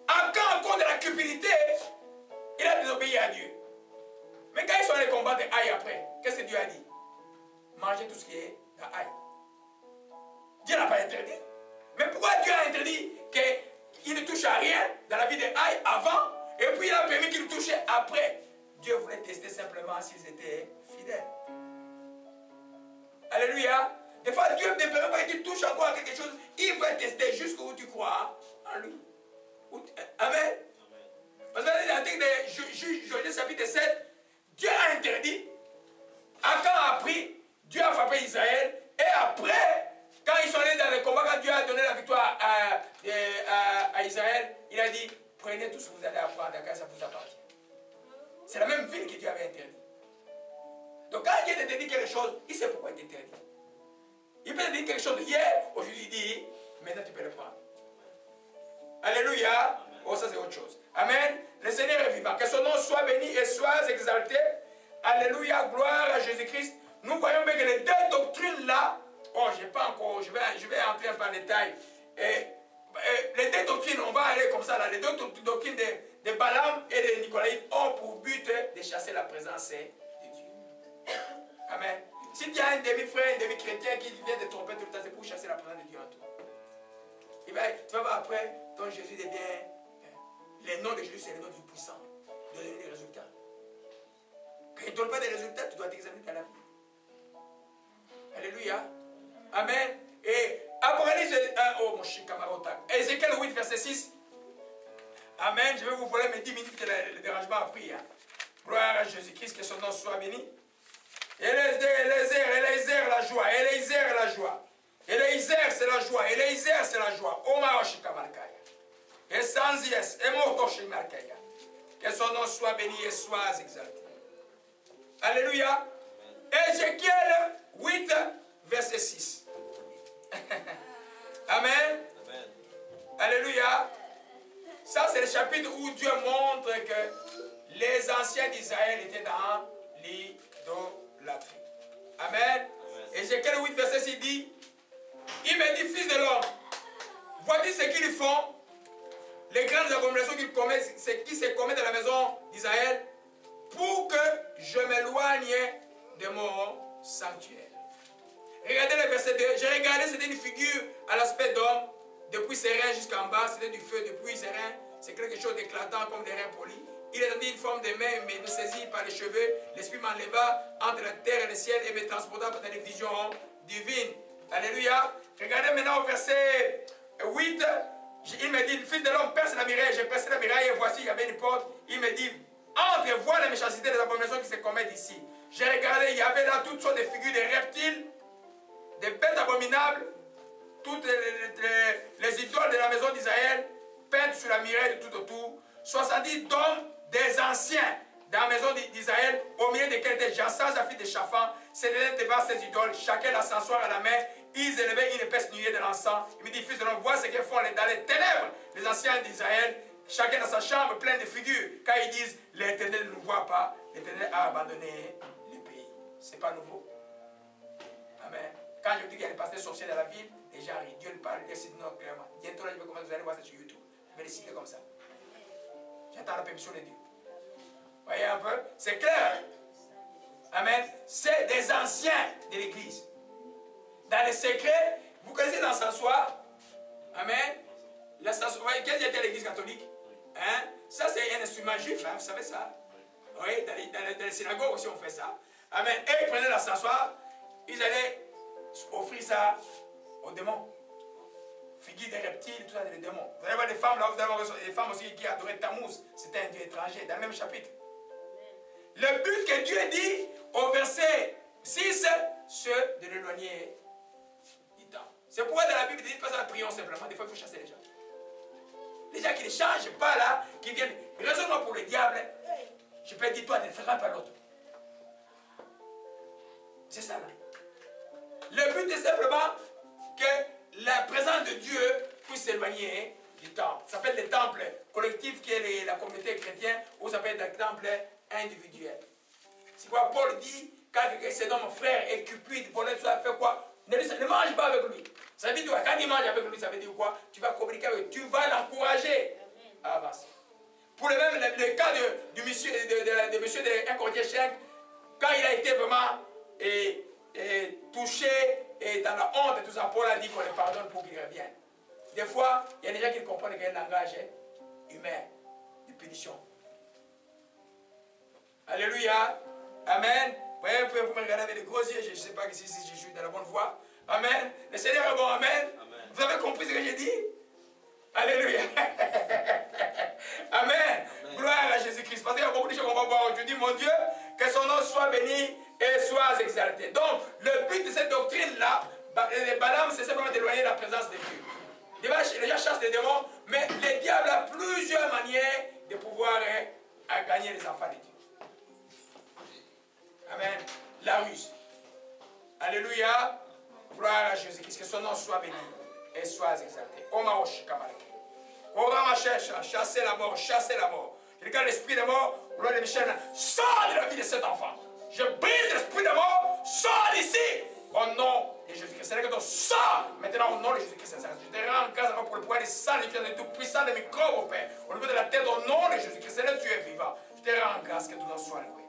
Akan, à cause de la cupidité, il a désobéi à Dieu. Mais quand ils sont allés combattre Haï après, qu'est-ce que Dieu a dit? Mangez tout ce qui est dans Haï. Dieu n'a pas interdit. Mais pourquoi Dieu a interdit qu'il ne touche à rien dans la vie de Haï avant, et puis il a permis qu'il touche après? Dieu voulait tester simplement s'ils étaient fidèles. Alléluia. Des fois, Dieu ne permet pas que tu touches encore à quelque chose. Il va tester jusqu'où tu crois en lui. Amen. Parce que dans l'article de Josué chapitre 7, Dieu a interdit. Akan a pris, Dieu a frappé Israël. Et après, quand ils sont allés dans le combat, quand Dieu a donné la victoire à Israël, il a dit, prenez tout ce que vous allez apprendre, car ça vous appartient. C'est la même ville que Dieu avait interdit. Donc quand Dieu t'interdit quelque chose, il sait pourquoi il t'interdit. Il peut te dire quelque chose hier, aujourd'hui il dit, maintenant tu peux le prendre. Alléluia. Oh, ça c'est autre chose. Amen. Le Seigneur est vivant. Que son nom soit béni et soit exalté. Alléluia. Gloire à Jésus-Christ. Nous voyons bien que les deux doctrines là, oh, je vais entrer un peu en détail. Les deux doctrines, on va aller comme ça là. Les deux doctrines de Balaam et de Nicolaïde ont pour but de chasser la présence de Dieu. Amen. Si tu as un demi-frère, un demi-chrétien qui vient de tromper tout le temps, c'est pour chasser la présence de Dieu en toi. Tu vas voir après, ton Jésus devient... Les noms de Jésus, c'est les noms du puissant. De donner des résultats. Quand il ne donne pas des résultats, tu dois t'examiner dans la vie. Alléluia. Amen. Et Apocalypse... oh, mon cher camarade. Ézéchiel 8, verset 6. Amen. Je vais vous voler mes 10 minutes que le dérangement a pris. Hein. Gloire à Jésus-Christ, que son nom soit béni. Eliezer, la joie. Eliezer, la joie. Eliezer, c'est la joie. Eliezer, c'est la joie. Omaroshi Kamalkaya. Et sans yes. Et Mortoshi Malkaya. Que son nom soit béni et soit exalté. Alléluia. Ézéchiel 8, verset 6. Amen. Amen. Alléluia. Ça, c'est le chapitre où Dieu montre que les anciens d'Israël étaient dans l'idolâtrie. Amen. Ézéchiel 8, verset 6 dit, il me dit, fils de l'homme, voici ce qu'ils font, les grandes abominations qu'ils commettent, ce qui se commet dans la maison d'Israël, pour que je m'éloigne de mon sanctuaire. Regardez le verset 2. J'ai regardé, c'était une figure à l'aspect d'homme, depuis ses reins jusqu'en bas, c'était du feu, depuis ses reins, c'est quelque chose d'éclatant comme des reins polis. Il a donné une forme de main, mais me saisit par les cheveux. L'esprit m'enleva entre la terre et le ciel et me transporta dans des visions divines. Alléluia. Regardez maintenant au verset 8. Il me dit, fils de l'homme, perce la muraille. J'ai percé la muraille et voici, il y avait une porte. Il me dit, entre, vois la méchanceté des abominations qui se commettent ici. J'ai regardé, il y avait là toutes sortes de figures de reptiles des bêtes abominables, toutes les idoles de la maison d'Israël, peintes sur la muraille de tout autour, 70 d'hommes, des anciens, dans la maison d'Israël, au milieu desquels était Jassas, la fille de Shaphan, s'élevaient devant ces idoles, chacun la s'asseoir à la main, ils élevaient une épaisse nuée de l'encens. Il me dit, fils de l'homme, vois ce qu'ils font dans les ténèbres, les anciens d'Israël, chacun dans sa chambre pleine de figures, car ils disent, l'Éternel ne nous voit pas, l'Éternel a abandonné le pays. Ce n'est pas nouveau. Amen. Quand je dis qu'il y a des pasteurs sorciers dans la ville, les gens rient, Dieu le parle, Dieu dit non, clairement. Bientôt là, je vais commencer, vous allez voir ça sur YouTube. Je vais les citer comme ça. J'attends la permission de Dieu. Vous voyez un peu? C'est clair. Amen. C'est des anciens de l'église. Dans les secrets, vous connaissez l'encensoir? Amen. L'encensoir, vous voyez, quelle était l'église catholique? Hein? Ça, c'est un instrument juif, hein, vous savez ça? Oui, dans les synagogues aussi, on fait ça. Amen. Et ils prenaient l'encensoir, ils allaient offrir ça aux démons. Figure des reptiles, tout ça, des démons. Vous allez voir des femmes là, vous allez voir des femmes aussi qui adoraient Tammuz. C'était un dieu étranger, dans le même chapitre. Le but que Dieu dit au verset 6, c'est de l'éloigner du temps. C'est pourquoi dans la Bible, il dit pas ça, prions simplement. Des fois, il faut chasser les gens. Les gens qui ne changent pas là, qui viennent, raisonnement pour le diable, je peux dire, toi, tu ne feras pas l'autre. C'est ça là. Le but est simplement que la présence de Dieu puisse s'éloigner du temple. Ça s'appelle le temple collectif qui est la communauté chrétienne, ou ça s'appelle le temple individuel. C'est quoi Paul dit, quand c'est mon frère est cupide, pour tout ça, fait quoi? Ne mange pas avec lui. Ça veut dire quoi? Quand il mange avec lui, ça veut dire quoi? Tu vas communiquer avec lui, tu vas l'encourager à avancer. Pour le cas de monsieur de 1 Corinthiens 5, quand il a été vraiment touché et dans la honte et tout ça, Paul a dit qu'on le pardonne pour qu'il revienne. Des fois, il y a des gens qui ne comprennent qu'un langage humain de punition. Alléluia. Amen. Vous pouvez me regarder avec des gros yeux, je ne sais pas si je suis dans la bonne voie. Amen. Le Seigneur est bon. Amen. Amen. Vous avez compris ce que j'ai dit? Alléluia. Amen. Amen. Gloire à Jésus-Christ. Parce qu'il y a beaucoup de choses qu'on va voir aujourd'hui. Mon Dieu, que son nom soit béni et soit exalté. Donc, le but de cette doctrine-là, les Balaam, c'est simplement d'éloigner la présence de Dieu. Les gens chassent les démons, mais le diable a plusieurs manières de pouvoir gagner les enfants de Dieu. Amen. La ruse. Alléluia. Gloire à Jésus-Christ. Que son nom soit béni et soit exalté. Omaosh Kamalek. Orama cherche, chasser la mort, chasser la mort. Je regarde l'esprit de mort, gloire de Michel, sors de la vie de cet enfant. Je brise l'esprit de mort, sors d'ici. Au nom de Jésus-Christ. C'est-à-dire que donc, sors maintenant au nom de Jésus-Christ. Je te rends grâce pour le pouvoir des sang, de tout puissant de microbes, au Père. Au niveau de la tête, au nom de Jésus-Christ. C'est-à-dire que tu es vivant. Je te rends grâce que tout nom soit loué.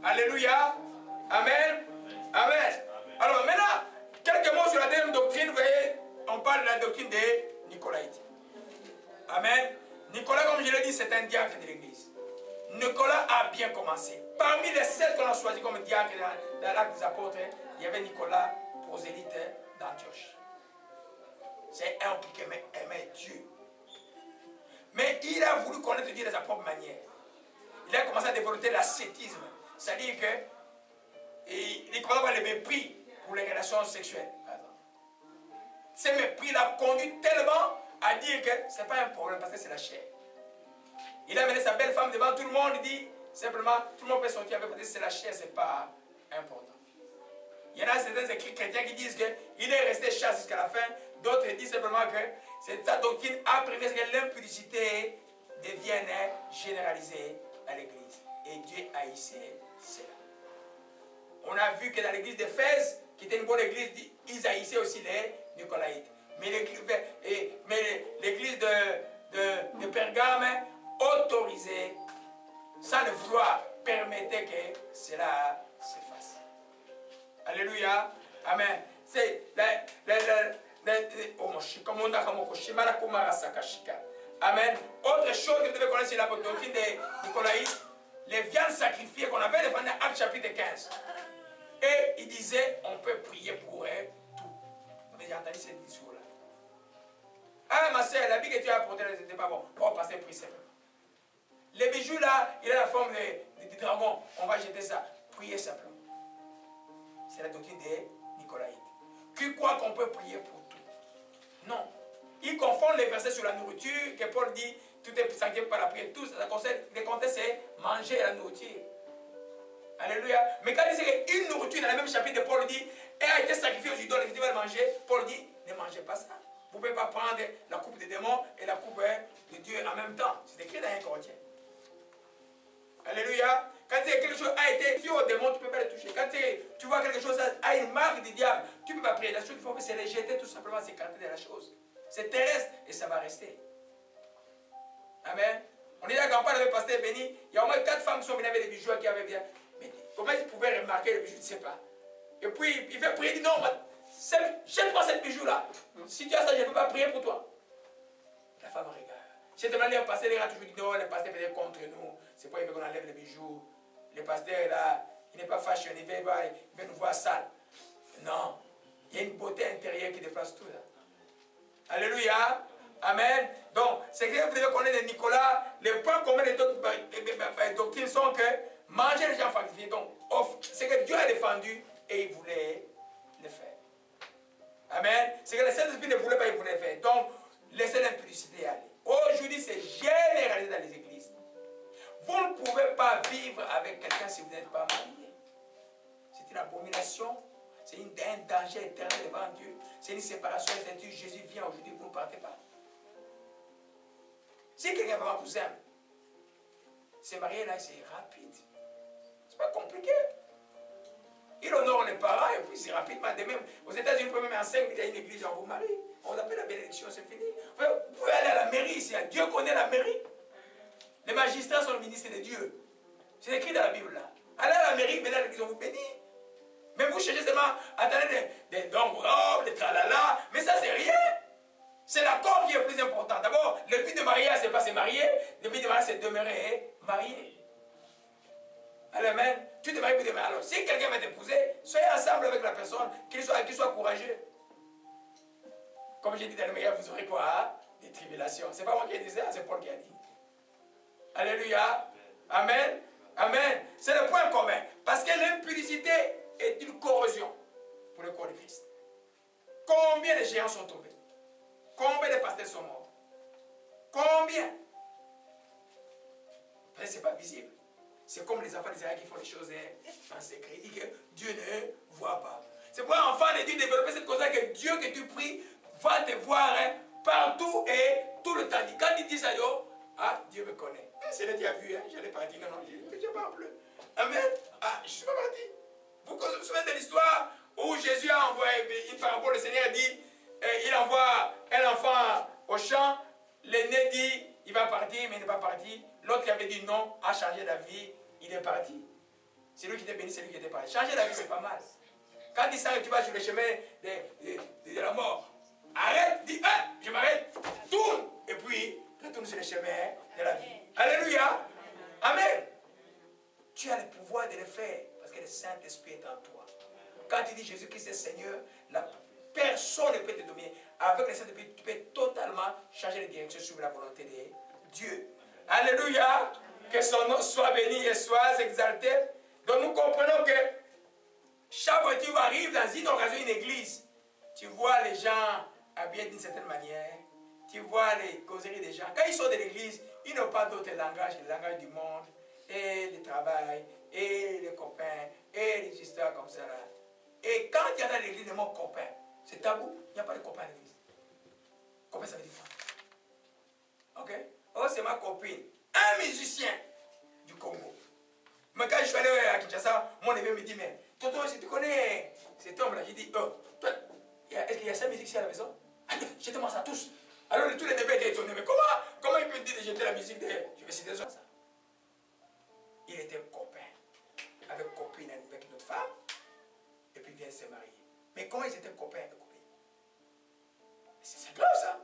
Alléluia. Amen. Amen. Alors maintenant, quelques mots sur la deuxième doctrine. Vous voyez, on parle de la doctrine des Nicolaïtes. Amen. Nicolas, comme je l'ai dit, c'est un diacre de l'église. Nicolas a bien commencé. Parmi les 7 qu'on a choisis comme diacre dans l'acte des apôtres, il y avait Nicolas, prosélyte d'Antioche. C'est un qui aimait Dieu. Mais il a voulu connaître Dieu de sa propre manière. Il a commencé à développer l'ascétisme. C'est-à-dire qu'il croyait avoir le mépris pour les relations sexuelles. Ce mépris l'a conduit tellement à dire que ce n'est pas un problème parce que c'est la chair. Il a amené sa belle femme devant tout le monde, il dit simplement, tout le monde peut sortir avec lui, c'est la chair, ce n'est pas important. Il y en a certains écrits chrétiens qui disent qu'il est resté chaste jusqu'à la fin, d'autres disent simplement que cette doctrine a permis que l'impudicité devienne généralisée à l'église. Et Dieu haïssait cela. On a vu que dans l'église d'Éphèse, qui était une bonne église, ils haïssaient aussi les Nicolaïtes. Mais l'église de Pergame autorisait, sans le vouloir, permettait que cela se fasse. Alléluia. Amen. C'est Amen. Autre chose que vous devez connaître sur la doctrine des Nicolaïtes, les viandes sacrifiées qu'on avait défendues dans Actes chapitre 15. Et il disait, on peut prier pour tout. Vous avez entendu ce discours-là? Ah, ma soeur, la vie que tu as apportée, c'était pas bon. On va passer prie simplement. Les bijoux là, il a la forme de dragon. On va jeter ça. Priez simplement. C'est la doctrine des Nicolaïtes. qui croient qu'on peut prier pour tout. Non. Ils confondent les versets sur la nourriture, que Paul dit, tout est sanctifié par la prière. Tout ça concerne, les contextes, c'est manger la nourriture. Alléluia. Mais quand il dit qu'une nourriture, dans le même chapitre, Paul dit, elle a été sacrifiée aux idoles, et tu vas le manger, Paul dit, ne mangez pas ça. Vous ne pouvez pas prendre la coupe des démons et la coupe de Dieu en même temps. C'est écrit dans 1 Corinthiens. Alléluia. Quand quelque chose a été fait au démon, tu ne peux pas le toucher. Quand tu vois quelque chose a une marque du diable, tu ne peux pas prier. La chose qu'il faut faire, c'est les jeter tout simplement, s'écarter de la chose. C'est terrestre et ça va rester. Amen. On est là, quand on parle avec le pasteur béni, il y a au moins 4 femmes qui sont venues avec des bijoux qui avaient bien. Mais comment ils pouvaient remarquer les bijoux, je ne sais pas. Et puis il fait prier, il dit non, jette-moi cette bijou-là. Si tu as ça, je ne peux pas prier pour toi. La femme regarde. J'ai demandé au pasteur, il a toujours dit non, le pasteur peut être contre nous. C'est pourquoi il veut qu'on enlève les bijoux. Le pasteur là, il n'est pas fâché, il veut nous voir sales. Non, il y a une beauté intérieure qui dépasse tout là. Alléluia. Amen. Donc, c'est que vous devez connaître de Nicolas, les points communs des doctrines sont que manger les gens sanctifiés. Donc, c'est que Dieu a défendu et il voulait le faire. Amen. C'est que le Saint-Esprit ne voulait pas, il voulait le faire. Donc, laissez l'impudicité aller. Aujourd'hui, c'est généralisé dans les églises. Vous ne pouvez pas vivre avec quelqu'un si vous n'êtes pas marié. C'est une abomination. C'est un danger éternel devant Dieu. C'est une séparation. Jésus vient aujourd'hui, vous ne partez pas. Si quelqu'un vraiment vous aime, se marier là, c'est rapide. C'est pas compliqué. Il honore les parents et puis c'est rapidement. De même, aux États-Unis, vous pouvez même en 5 minutes, il y a une église, on vous marie. On appelle la bénédiction, c'est fini. Vous pouvez aller à la mairie ici. Dieu connaît la mairie. Les magistrats sont le ministre de Dieu. C'est écrit dans la Bible là. Allez à la mairie, venez à l'église, on vous bénit. Mais vous cherchez seulement, attendez des dons, des tralala, mais ça c'est rien. C'est l'accord qui est le plus important. D'abord, le but de mariage, c'est pas se marier. Le but de mariage, c'est demeurer marié. Amen. Tu te maries pour demeurer. Alors, si quelqu'un va t'épouser, soyez ensemble avec la personne, qu'il soit courageux. Comme j'ai dit dans le meilleur, vous aurez quoi? Des tribulations. C'est pas moi qui ai dit ça, c'est Paul qui a dit. Alléluia. Amen. Amen. C'est le point commun. Parce que l'impudicité est une corrosion pour le corps de Christ. Combien de géants sont tombés? Combien de pasteurs sont morts? Combien? Parce que ce n'est pas visible. C'est comme les enfants d'Israël qui font les choses en secret. Il dit que Dieu ne voit pas. C'est pour un enfant de Dieu développer cette chose-là que Dieu que tu pries va te voir partout et tout le temps. Quand il dit ça, Dieu me connaît. C'est là que tu as vu, je l'ai pas dit. Non, je ne parle plus. Amen. Je ne suis pas parti. Vous vous souvenez de l'histoire où Jésus a envoyé une parabole, le Seigneur dit, il envoie un enfant au champ, l'aîné dit, il va partir, mais il n'est pas parti. L'autre qui avait dit non, a changé d'avis, il est parti. C'est lui qui était béni, c'est lui qui était parti. Changer d'avis, c'est pas mal. Quand il sent que tu vas sur le chemin de la mort, arrête, dis, je m'arrête, tourne, et puis retourne sur le chemin de la vie. Alléluia. Amen. Tu as le pouvoir de le faire, parce que le Saint-Esprit est en toi. Quand tu dis Jésus-Christ est Seigneur, personne ne peut te dominer. Avec le Saint-Esprit, tu peux totalement changer de direction sur la volonté de Dieu. Alléluia. Que son nom soit béni et soit exalté. Donc nous comprenons que chaque fois que tu arrives dans une occasion, une église, tu vois les gens habillés d'une certaine manière. Tu vois les causeries des gens. Quand ils sont de l'église, ils n'ont pas d'autre langage que le langage du monde, et le travail, et les copains, et les histoires comme ça. Là. Et quand il y a dans l'église le mot copain, c'est tabou. Il n'y a pas de copain à l'église. Copain, ça veut dire quoi? Ok? Oh, c'est ma copine. Un musicien du Congo. Mais quand je suis allé à Kinshasa, mon neveu me dit, mais tonton, si tu connais cet homme-là, j'ai dit, oh, toi, est-ce qu'il y a 5 musiques ici à la maison? Allez, jetez-moi ça tous. Alors tous les neveux étaient étonnés, mais comment il peut me dire de jeter la musique de... Je vais citer ça. Il était copain, avec copine, avec une autre femme, et puis il vient se marier. Mais comment ils étaient copains et copines? C'est grave ça.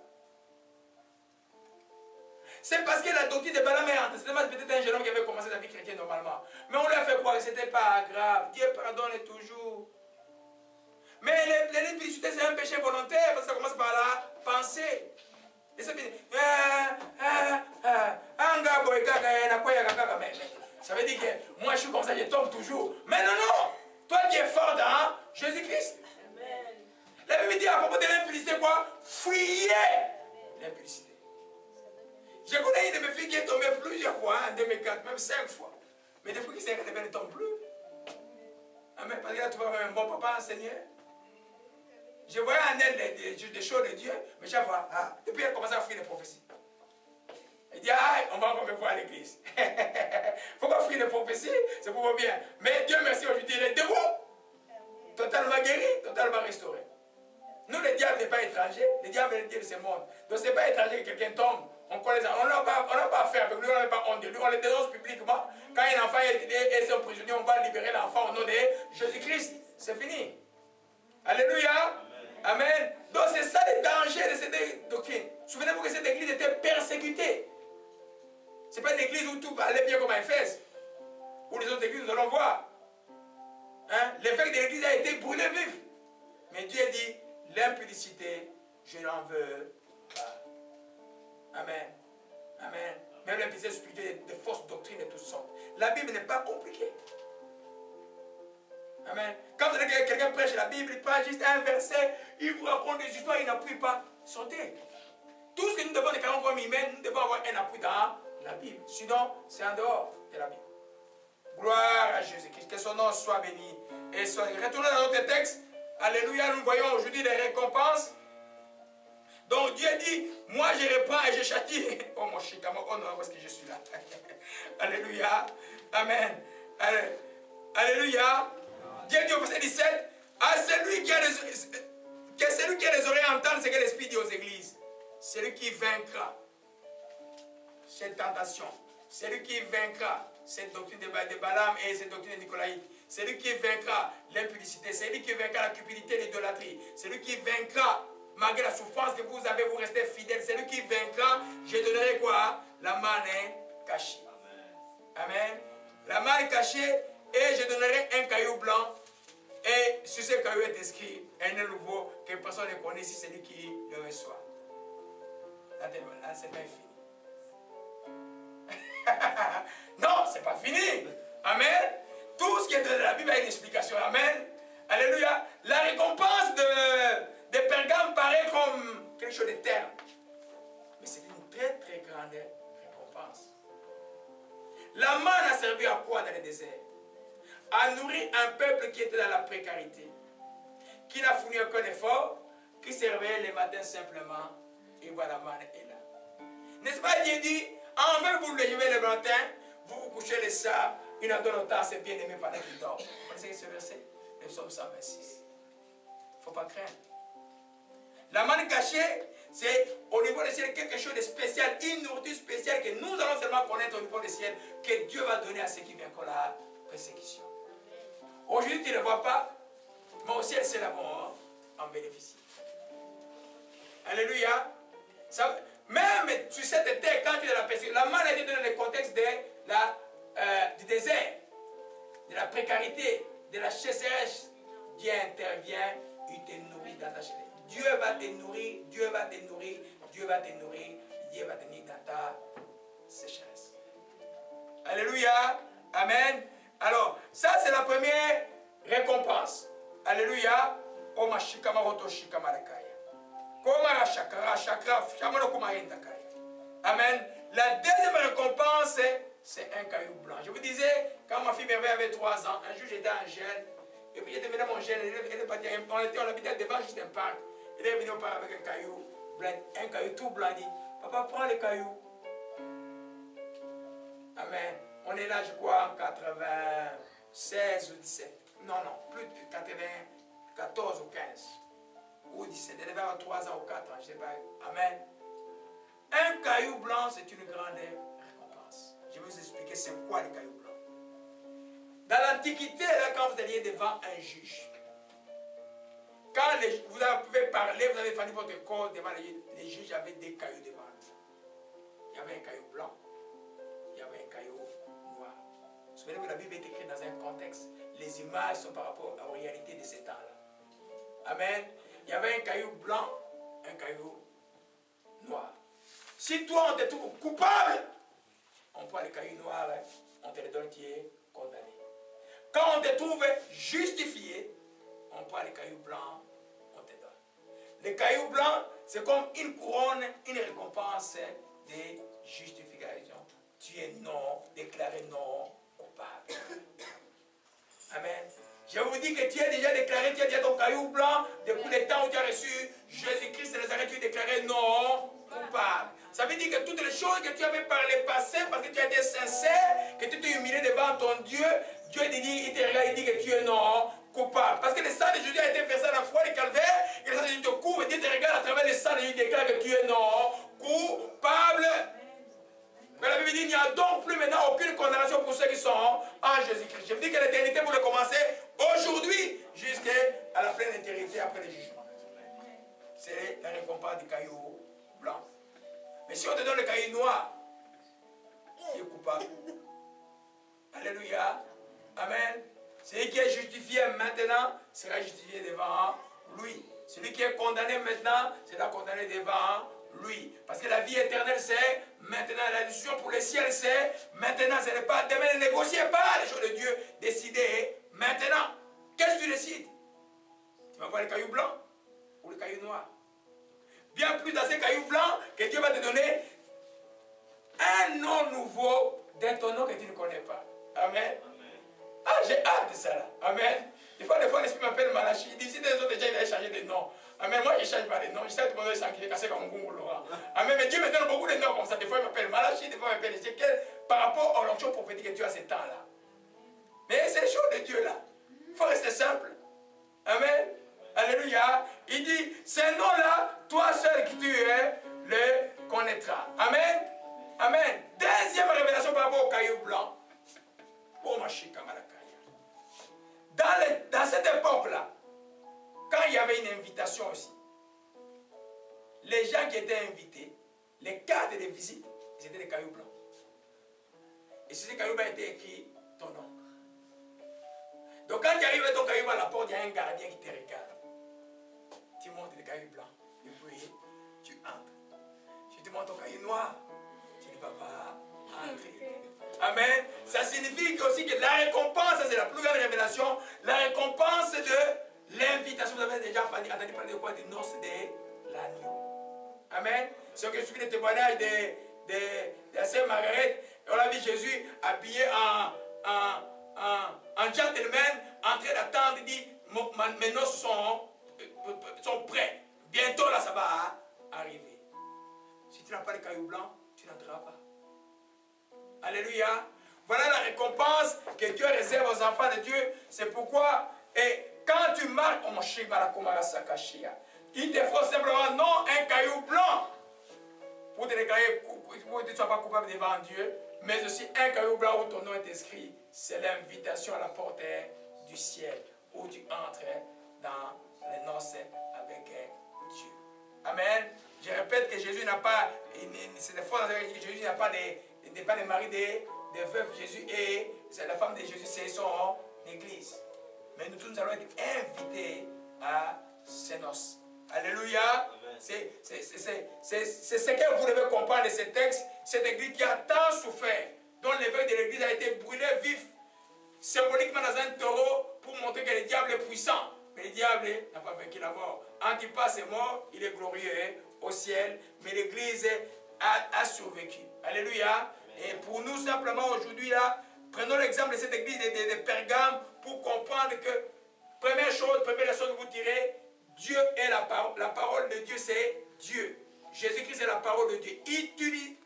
C'est parce que la doctrine de Balaam est antécédemment peut-être un jeune homme qui avait commencé sa vie chrétienne normalement. Mais on lui a fait croire que ce n'était pas grave. Dieu pardonne toujours. Mais l'impudicité c'est un péché volontaire parce que ça commence par la pensée. Et ça veut dire, ça veut dire que moi je suis comme ça, je tombe toujours. Mais non, non, toi qui es fort dans Jésus-Christ. La Bible dit à propos de l'impudicité quoi? Fuyez l'impudicité. Je connais une de mes filles qui est tombée plusieurs fois, en 2004, même 5 fois. Mais depuis qu'il s'est réveillé, elle ne tombe plus. Amen. Parce qu'elle a trouvé un bon papa, un Seigneur. Je voyais en elle des choses de Dieu, mais chaque fois, depuis elle commence à fuir les prophéties. Elle dit, on va encore me voir à l'église. Pourquoi fuir les prophéties? C'est pour vos bien. Mais Dieu merci, aujourd'hui, il est debout. Totalement guéri, totalement restauré. Nous, le diable n'est pas étranger. Le diable est le Dieu de ce monde. Donc, ce n'est pas étranger que quelqu'un tombe. On connaît ça. On n'a pas affaire avec lui, on n'a pas honte de lui. On le dénonce publiquement. Quand un enfant est un prisonnier, on va libérer l'enfant au nom de Jésus-Christ. C'est fini. Alléluia. Amen. Donc, c'est ça le danger de cette doctrine. Souvenez-vous que cette église était persécutée. Ce n'est pas une église où tout allait bien comme à Éphèse. Ou les autres églises, nous allons voir. Hein? L'évêque de l'église a été brûlé vif. Mais Dieu dit, l'impudicité, je n'en veux pas. Amen. Amen. Même l'impudicité spirituelle, de fausses doctrines de toutes sortes. La Bible n'est pas compliquée. Amen. Quand quelqu'un prêche la Bible, il prend juste un verset, il vous raconte des histoires, il n'appuie pas. Sautez. Tout ce que nous devons déclarer comme humains, nous devons avoir un appui dans la Bible. Sinon, c'est en dehors de la Bible. Gloire à Jésus-Christ. Que son nom soit béni. Et soit... Retournons dans notre texte. Alléluia. Nous voyons aujourd'hui les récompenses. Donc Dieu dit, moi je reprends et je châtie. Oh mon chikama, oh non, parce que je suis là. Alléluia. Amen. Alléluia. Dieu dit au verset 17, à celui qui a les oreilles entendre ce que l'Esprit dit aux églises. Celui qui vaincra cette tentation, celui qui vaincra cette doctrine de Balaam et cette doctrine de Nicolaïte, celui qui vaincra l'impudicité, celui qui vaincra la cupidité et l'idolâtrie, celui qui vaincra, malgré la souffrance que vous avez, vous restez fidèle, celui qui vaincra, je donnerai quoi? La manne cachée. Amen. La manne cachée, et je donnerai un caillou blanc, et sur ce caillou est inscrit un nom nouveau que personne ne connaît si c'est celui qui le reçoit. Là, c'est pas fini. Non, c'est pas fini. Amen. Tout ce qui est donné dans la Bible a une explication. Amen. Alléluia. La récompense de Pergame paraît comme quelque chose de terme. Mais c'est une très très grande récompense. La manne a servi à quoi dans le désert? À nourrir un peuple qui était dans la précarité, qui n'a fourni aucun effort, qui se réveillait les matins simplement, et voilà, la manne est là. N'est-ce pas, Dieu dit, enfin vous levez le matin, vous vous couchez les sables, il en donne autant à ses bien-aimés pendant qu'il dort. Vous connaissez ce verset? Le psaume 126. Il ne faut pas craindre. La manne cachée, c'est au niveau des ciels quelque chose de spécial, une nourriture spéciale que nous allons seulement connaître au niveau des ciels, que Dieu va donner à ceux qui viennent contre la persécution. Aujourd'hui, tu ne le vois pas, mais au ciel, c'est là-bas, en bénéficie. Alléluia. Ça, même sur cette terre, quand tu es dans la persécution, la manne a été donnée dans le contexte du désert, de la précarité, de la sécheresse. Dieu intervient, il te nourrit dans ta sécheresse. Dieu va te nourrir, Dieu va te nourrir, Dieu va te nourrir, Dieu va te nourrir dans ta sécheresse. Alléluia. Amen. Alors, ça c'est la première récompense. Alléluia. Amen. La deuxième récompense, c'est un caillou blanc. Je vous disais, quand ma fille Merveille avait 3 ans, un jour j'étais en gêne, et puis j'étais venu à mon gêne, on habitait devant juste un parc. Il est venu au parc avec un caillou blanc, un caillou tout blanc. Il dit, papa, prends le caillou. Amen. On est là, je crois, en 96 ou 17. Non, plus de 94 ou 15. Ou 17. Elle devait avoir 3 ans ou 4 ans, je ne sais pas. Amen. Un caillou blanc, c'est une grande récompense. Je vais vous expliquer c'est quoi le caillou blanc. Dans l'Antiquité, là, quand vous alliez devant un juge, quand vous pouvez parler, vous avez fait votre cause devant les juges, avaient des cailloux devant eux. Il y avait un caillou blanc, il y avait un caillou noir. Vous vous souvenez que la Bible est écrite dans un contexte. Les images sont par rapport aux réalités de ces temps-là. Amen. Il y avait un caillou blanc, un caillou noir. Si toi on te trouve coupable, on prend le caillou noir, on te le donne, tu es condamné. Quand on te trouve justifié, on prend le caillou blanc, on te donne. les cailloux blancs, c'est comme une couronne, une récompense de justification. Tu es non, déclaré non coupable. Amen. Je vous dis que tu es déjà déclaré, tu as déjà ton caillou blanc, depuis le temps où tu as reçu Jésus-Christ de Nazareth, tu es déclaré non coupable. Ça veut dire que toutes les choses que tu avais par le passé, parce que tu as été sincère, que tu t'es humilié devant ton Dieu, Dieu te dit, il te regarde, il dit que tu es non coupable. Parce que le sang de Jésus a été versé à la croix du calvaire, et le sang de Jésus te couvre, et Dieu te regarde à travers le sang de Jésus, déclare que tu es non coupable. Mais la Bible dit, il n'y a donc plus maintenant aucune condamnation pour ceux qui sont en Jésus-Christ. Je vous dis que l'éternité, vous le commencez aujourd'hui jusqu'à la pleine éternité après le jugement. C'est la récompense du caillou blanc. Mais si on te donne le caillou noir, tu es coupable. Alléluia. Amen. Celui qui est justifié maintenant sera justifié devant lui. Celui qui est condamné maintenant sera condamné devant lui. Parce que la vie éternelle, c'est maintenant. La décision pour le ciel, c'est maintenant. Ce n'est pas demain. Ne négociez pas les choses de Dieu. Décidez maintenant. Qu'est-ce que tu décides? Tu vas voir le caillou blanc ou le caillou noir? Bien plus dans ces cailloux blancs que Dieu va te donner un nom nouveau d'un ton nom que tu ne connais pas. Amen. Ah, j'ai hâte de ça là. Amen. Des fois, l'esprit m'appelle Malachi. D'ici des autres, déjà, il a changé de nom. Amen. Moi, je ne change pas de nom. Je sais que tout le monde est sanctifié, cassé comme un gongo Laurent. Amen. Mais Dieu me donne beaucoup de noms comme ça. Des fois, il m'appelle Malachi, des fois, il m'appelle Ézéchiel, par rapport aux l'onction prophétique que tu as ces temps-là. Mais c'est les choses de Dieu là. Il faut rester simple. Amen. Alléluia. Il dit, ces noms-là, toi seul qui tu es, le connaîtras. Amen. Amen. Deuxième révélation par rapport au caillou blanc. Dans cette époque-là, quand il y avait une invitation aussi, les gens qui étaient invités, les cartes de visite, c'était des cailloux blancs. Et sur ces cailloux blancs était écrit ton nom. Donc quand tu arrives à ton caillou à la porte, il y a un gardien qui te regarde. Tu montes le caillou blanc, et puis tu entres. Si tu montes ton caillou noir, tu ne vas pas entrer. Amen. Ça signifie aussi que la récompense, c'est la plus grande révélation, la récompense de l'invitation. Vous avez déjà entendu parler de quoi? Du noces de l'agneau. Amen. C'est ce que je suis le témoignage de la sœur Margaret. On a vu Jésus habillé en gentleman, en train d'attendre, il dit, mes noces sont prêts. Bientôt là, ça va arriver. Si tu n'as pas le caillou blanc, tu n'entreras pas. Alléluia. Voilà la récompense que Dieu réserve aux enfants de Dieu. C'est pourquoi, et quand tu marques, il te faut simplement non un caillou blanc pour te déclarer, pour que tu ne sois pas coupable devant Dieu, mais aussi un caillou blanc où ton nom est inscrit. C'est l'invitation à la porte du ciel où tu entres dans les noces avec Dieu. Amen. Je répète que Jésus n'a pas, c'est des fois Jésus n'a pas de mari des veuves. Jésus et la femme de Jésus, c'est son église. Mais nous tous allons être invités à ces noces. Alléluia. C'est ce que vous devez comprendre de ces textes. Cette église qui a tant souffert, dont l'évêque de l'église a été brûlé vif, symboliquement dans un taureau, pour montrer que le diable est puissant. Mais le diable n'a pas vaincu la mort. Antipas est mort, il est glorieux au ciel, mais l'église a survécu. Alléluia. Et pour nous, simplement aujourd'hui, là, prenons l'exemple de cette église de Pergame pour comprendre que, première leçon que vous tirez, Dieu est la parole. La parole de Dieu, c'est Dieu. Jésus-Christ est la parole de Dieu.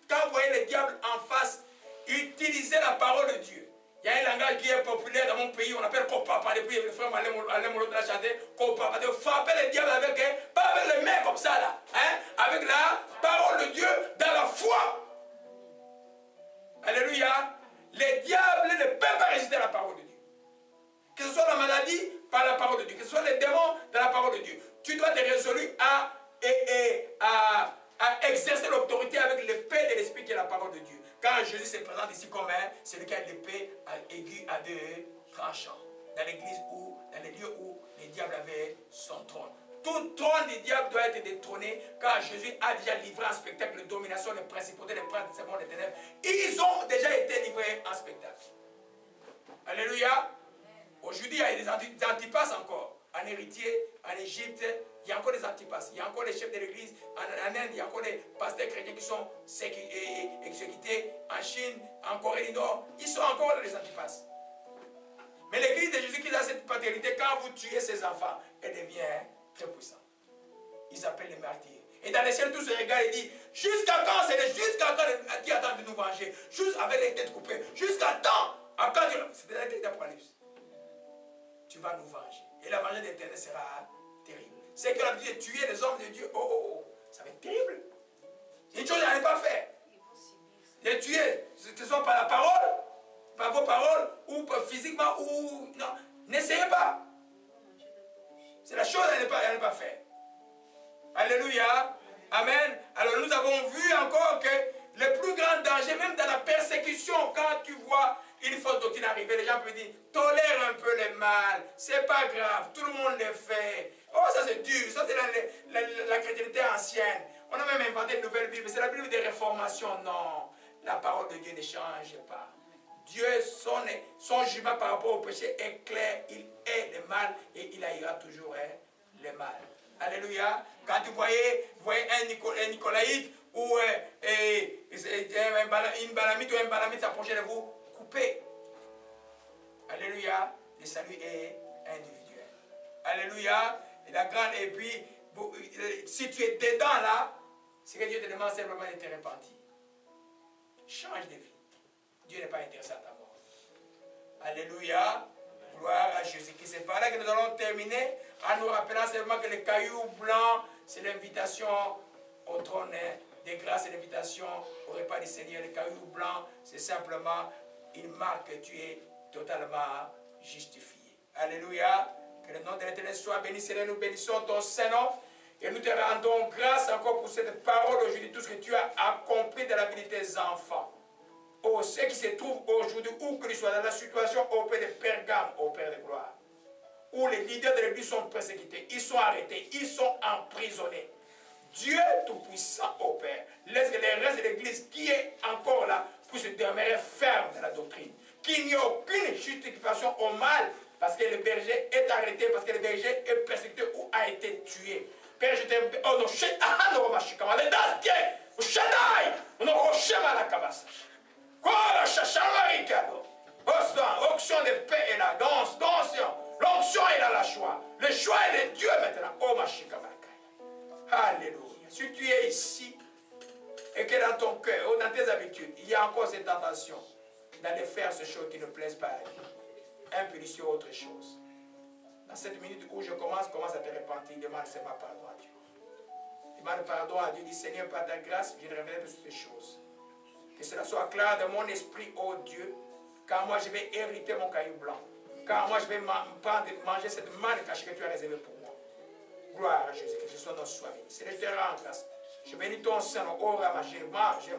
Quand vous voyez le diable en face, utilisez la parole de Dieu. Il y a un langage qui est populaire dans mon pays, on appelle Kopapa. Depuis le frère Alain Molo l'a chanté, Kopapa. De frapper le diable avec, pas avec les mains comme ça, là, hein, avec la parole de Dieu dans la foi. Alléluia. Les diables ne peuvent pas résister à la parole de Dieu. Que ce soit la maladie, par la parole de Dieu. Que ce soit les démons, dans la parole de Dieu. Tu dois te résoudre à exercer l'autorité avec l'épée de l'esprit qui est la parole de Dieu. Quand Jésus se présente ici comme c'est le cas de l'épée aiguë à deux tranchants. Dans l'église ou dans les lieux où le diable avait son trône. Tout trône des diables doit être détrôné car Jésus a déjà livré en spectacle la domination, les principautés, les princes des mondes des ténèbres. Ils ont déjà été livrés en spectacle. Alléluia. Aujourd'hui, il y a des antipas encore. En héritier, en Égypte, Il y a encore des antipasses. Il y a encore les chefs de l'église en Inde. Il y a encore des pasteurs chrétiens qui sont exécutés en Chine, en Corée du Nord. Ils sont encore dans les antipasses. Mais l'église de Jésus-Christ a cette paternité. Quand vous tuez ses enfants, elle devient très puissante. Ils s'appellent les martyrs. Et dans les ciels, tous se regardent et disent, jusqu'à quand c'est jusqu'à quand qui attend de nous venger? Juste avec les têtes coupées. Jusqu'à quand? C'est la tête d'Apocalypse. Tu vas nous venger. Et la vengeance d'éternel sera terrible. C'est que la Bible dit de tuer les hommes de Dieu. Oh, ça va être terrible. C'est une chose à ne pas faire. Les tuer, que ce soit par la parole, par vos paroles, ou physiquement, ou non. N'essayez pas. C'est la chose à ne pas faire. Alléluia. Amen. Alors nous avons vu encore que le plus grand danger, même dans la persécution, quand tu vois une fausse doctrine arriver, les gens peuvent dire, tolère un peu le mal, c'est pas grave, tout le monde le fait. Oh, ça c'est dur, ça c'est la chrétienté ancienne. On a même inventé une nouvelle Bible, c'est la Bible des réformations. Non, la parole de Dieu ne change pas. Dieu, son jugement par rapport au péché est clair, il est le mal et il haïra toujours le mal. Alléluia. Quand vous voyez un Nicolaïte ou une balamite ou un balamite s'approcher de vous, coupez. Alléluia. Le salut est individuel. Alléluia. Et puis, si tu es dedans là, c'est que Dieu te demande simplement de te repentir. Change de vie. Dieu n'est pas intéressé à ta mort. Alléluia. Gloire à Jésus-Christ. C'est par là que nous allons terminer en nous rappelant seulement que le caillou blanc, c'est l'invitation au trône des grâces et l'invitation au repas du Seigneur. Le caillou blanc, c'est simplement une marque que tu es totalement justifié. Alléluia. Que le nom de l'Éternel soit béni. Seigneur, nous bénissons ton Saint-Nom et nous te rendons grâce encore pour cette parole aujourd'hui, tout ce que tu as accompli dans la vie de tes enfants. Oh, ceux qui se trouvent aujourd'hui, où qu'ils soient dans la situation au Père de Pergame, au Père de gloire, où les leaders de l'Église sont persécutés, ils sont arrêtés, ils sont emprisonnés. Dieu Tout-Puissant, au Père, laisse que les restes de l'Église qui est encore là puissent demeurer fermes dans la doctrine. Qu'il n'y ait aucune justification au mal, parce que le berger est arrêté, parce que le berger est persécuté ou a été tué. Père, je t'aime. Oh non, l'onction de paix est là. L'onction est là, la choix. Le choix est de Dieu maintenant. Oh, ma Alléluia. Si tu es ici et que dans ton cœur ou dans tes habitudes, il y a encore cette tentation d'aller faire ces choses qui ne plaisent pas à Dieu, impulse sur autre chose. Dans cette minute où je commence à te repentir, demande seulement pardon à Dieu. Demande pardon à Dieu. Dis Seigneur, par ta grâce, je ne reviens plus sur ces choses. Que cela soit clair dans mon esprit, ô Dieu, car moi je vais hériter mon caillou blanc. Car moi je vais manger cette manne cachée que tu as réservée pour moi. Gloire à Jésus, que ce soit notre soif. Seigneur, je te rends grâce. Je bénis ton Saint-Nom. Oh Rama, je ne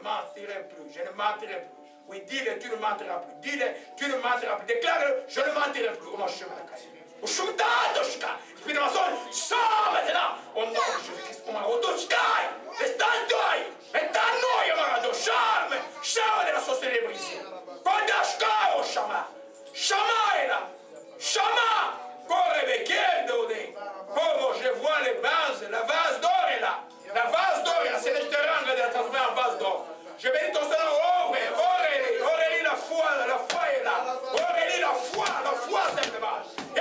mentirai plus. Je ne mentirai plus. Oui, dis-le, tu ne mentiras plus. Dis-le, tu ne mentiras plus. Déclare-le, je ne mentirai plus. Oh mon chemin de caillou. Au chemin de mensonge, sors maintenant. Au nom de Jésus-Christ, on m'a retourné. Restantoi. Maintenant, il m'a donné charme. Charme de la société brisée. Kodashka, oh Shama. Shama est là. Shama. Je vois les vases, la vase d'or est là. La vase d'or est là. C'est le terrain de la transformer en vase d'or. Je bénis ton Seigneur. Aurélie, la foi est là. Aurélie, la foi simplement. Et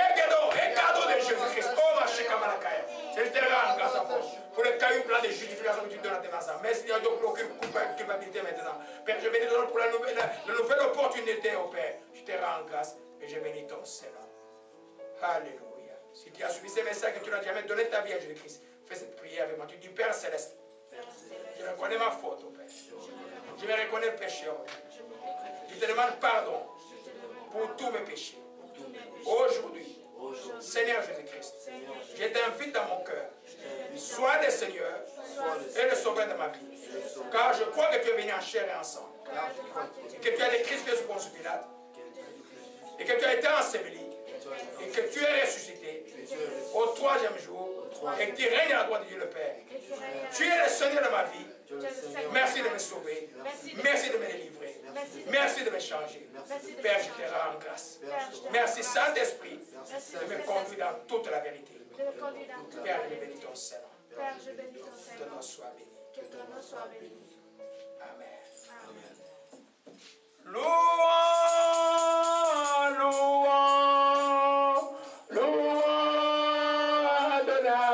cadeau de Jésus-Christ. Oh, ma chéka malakaya. C'est le terrain grâce à toi. Pour le caillou blanc de justification que tu donnes à tes enfants. Merci Seigneur Dieu pour aucune culpabilité maintenant. Père, je bénis ton nom pour la nouvelle opportunité, oh Père. Je te rends grâce et je bénis ton Seigneur. Alléluia. Si tu as suivi ces messages que tu n'as jamais donné ta vie à Jésus-Christ, fais cette prière avec moi. Tu dis Père Céleste, je reconnais ma faute, oh Père. Je me reconnais pécheur. Je te demande pardon pour tous mes péchés. Aujourd'hui, Seigneur Jésus-Christ, je t'invite dans mon cœur. Sois le Seigneur et le Sauveur de ma vie. Car je crois que tu es venu en chair et en sang. Et que tu as des Christ sur Ponce Pilate. Et que tu as été enseveli. Et que tu es ressuscité au troisième jour. Et que tu règnes à la droite de Dieu le Père. Tu es le Seigneur de ma vie. Merci de me sauver. Merci de me délivrer. Merci de me changer. Père, je te rends grâce. Merci Saint-Esprit de me conduire dans toute la vérité. Père, je bénis ton Seigneur. Que ton nom soit béni. Amen. Louange, louange, louange Adonai.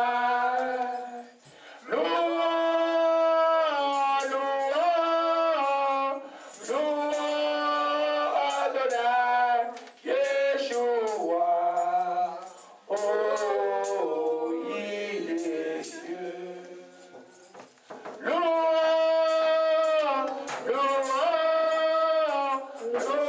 Louange, louange, louange Adonai. Yeshua, oh, il est Dieu. Louange, louange, louange.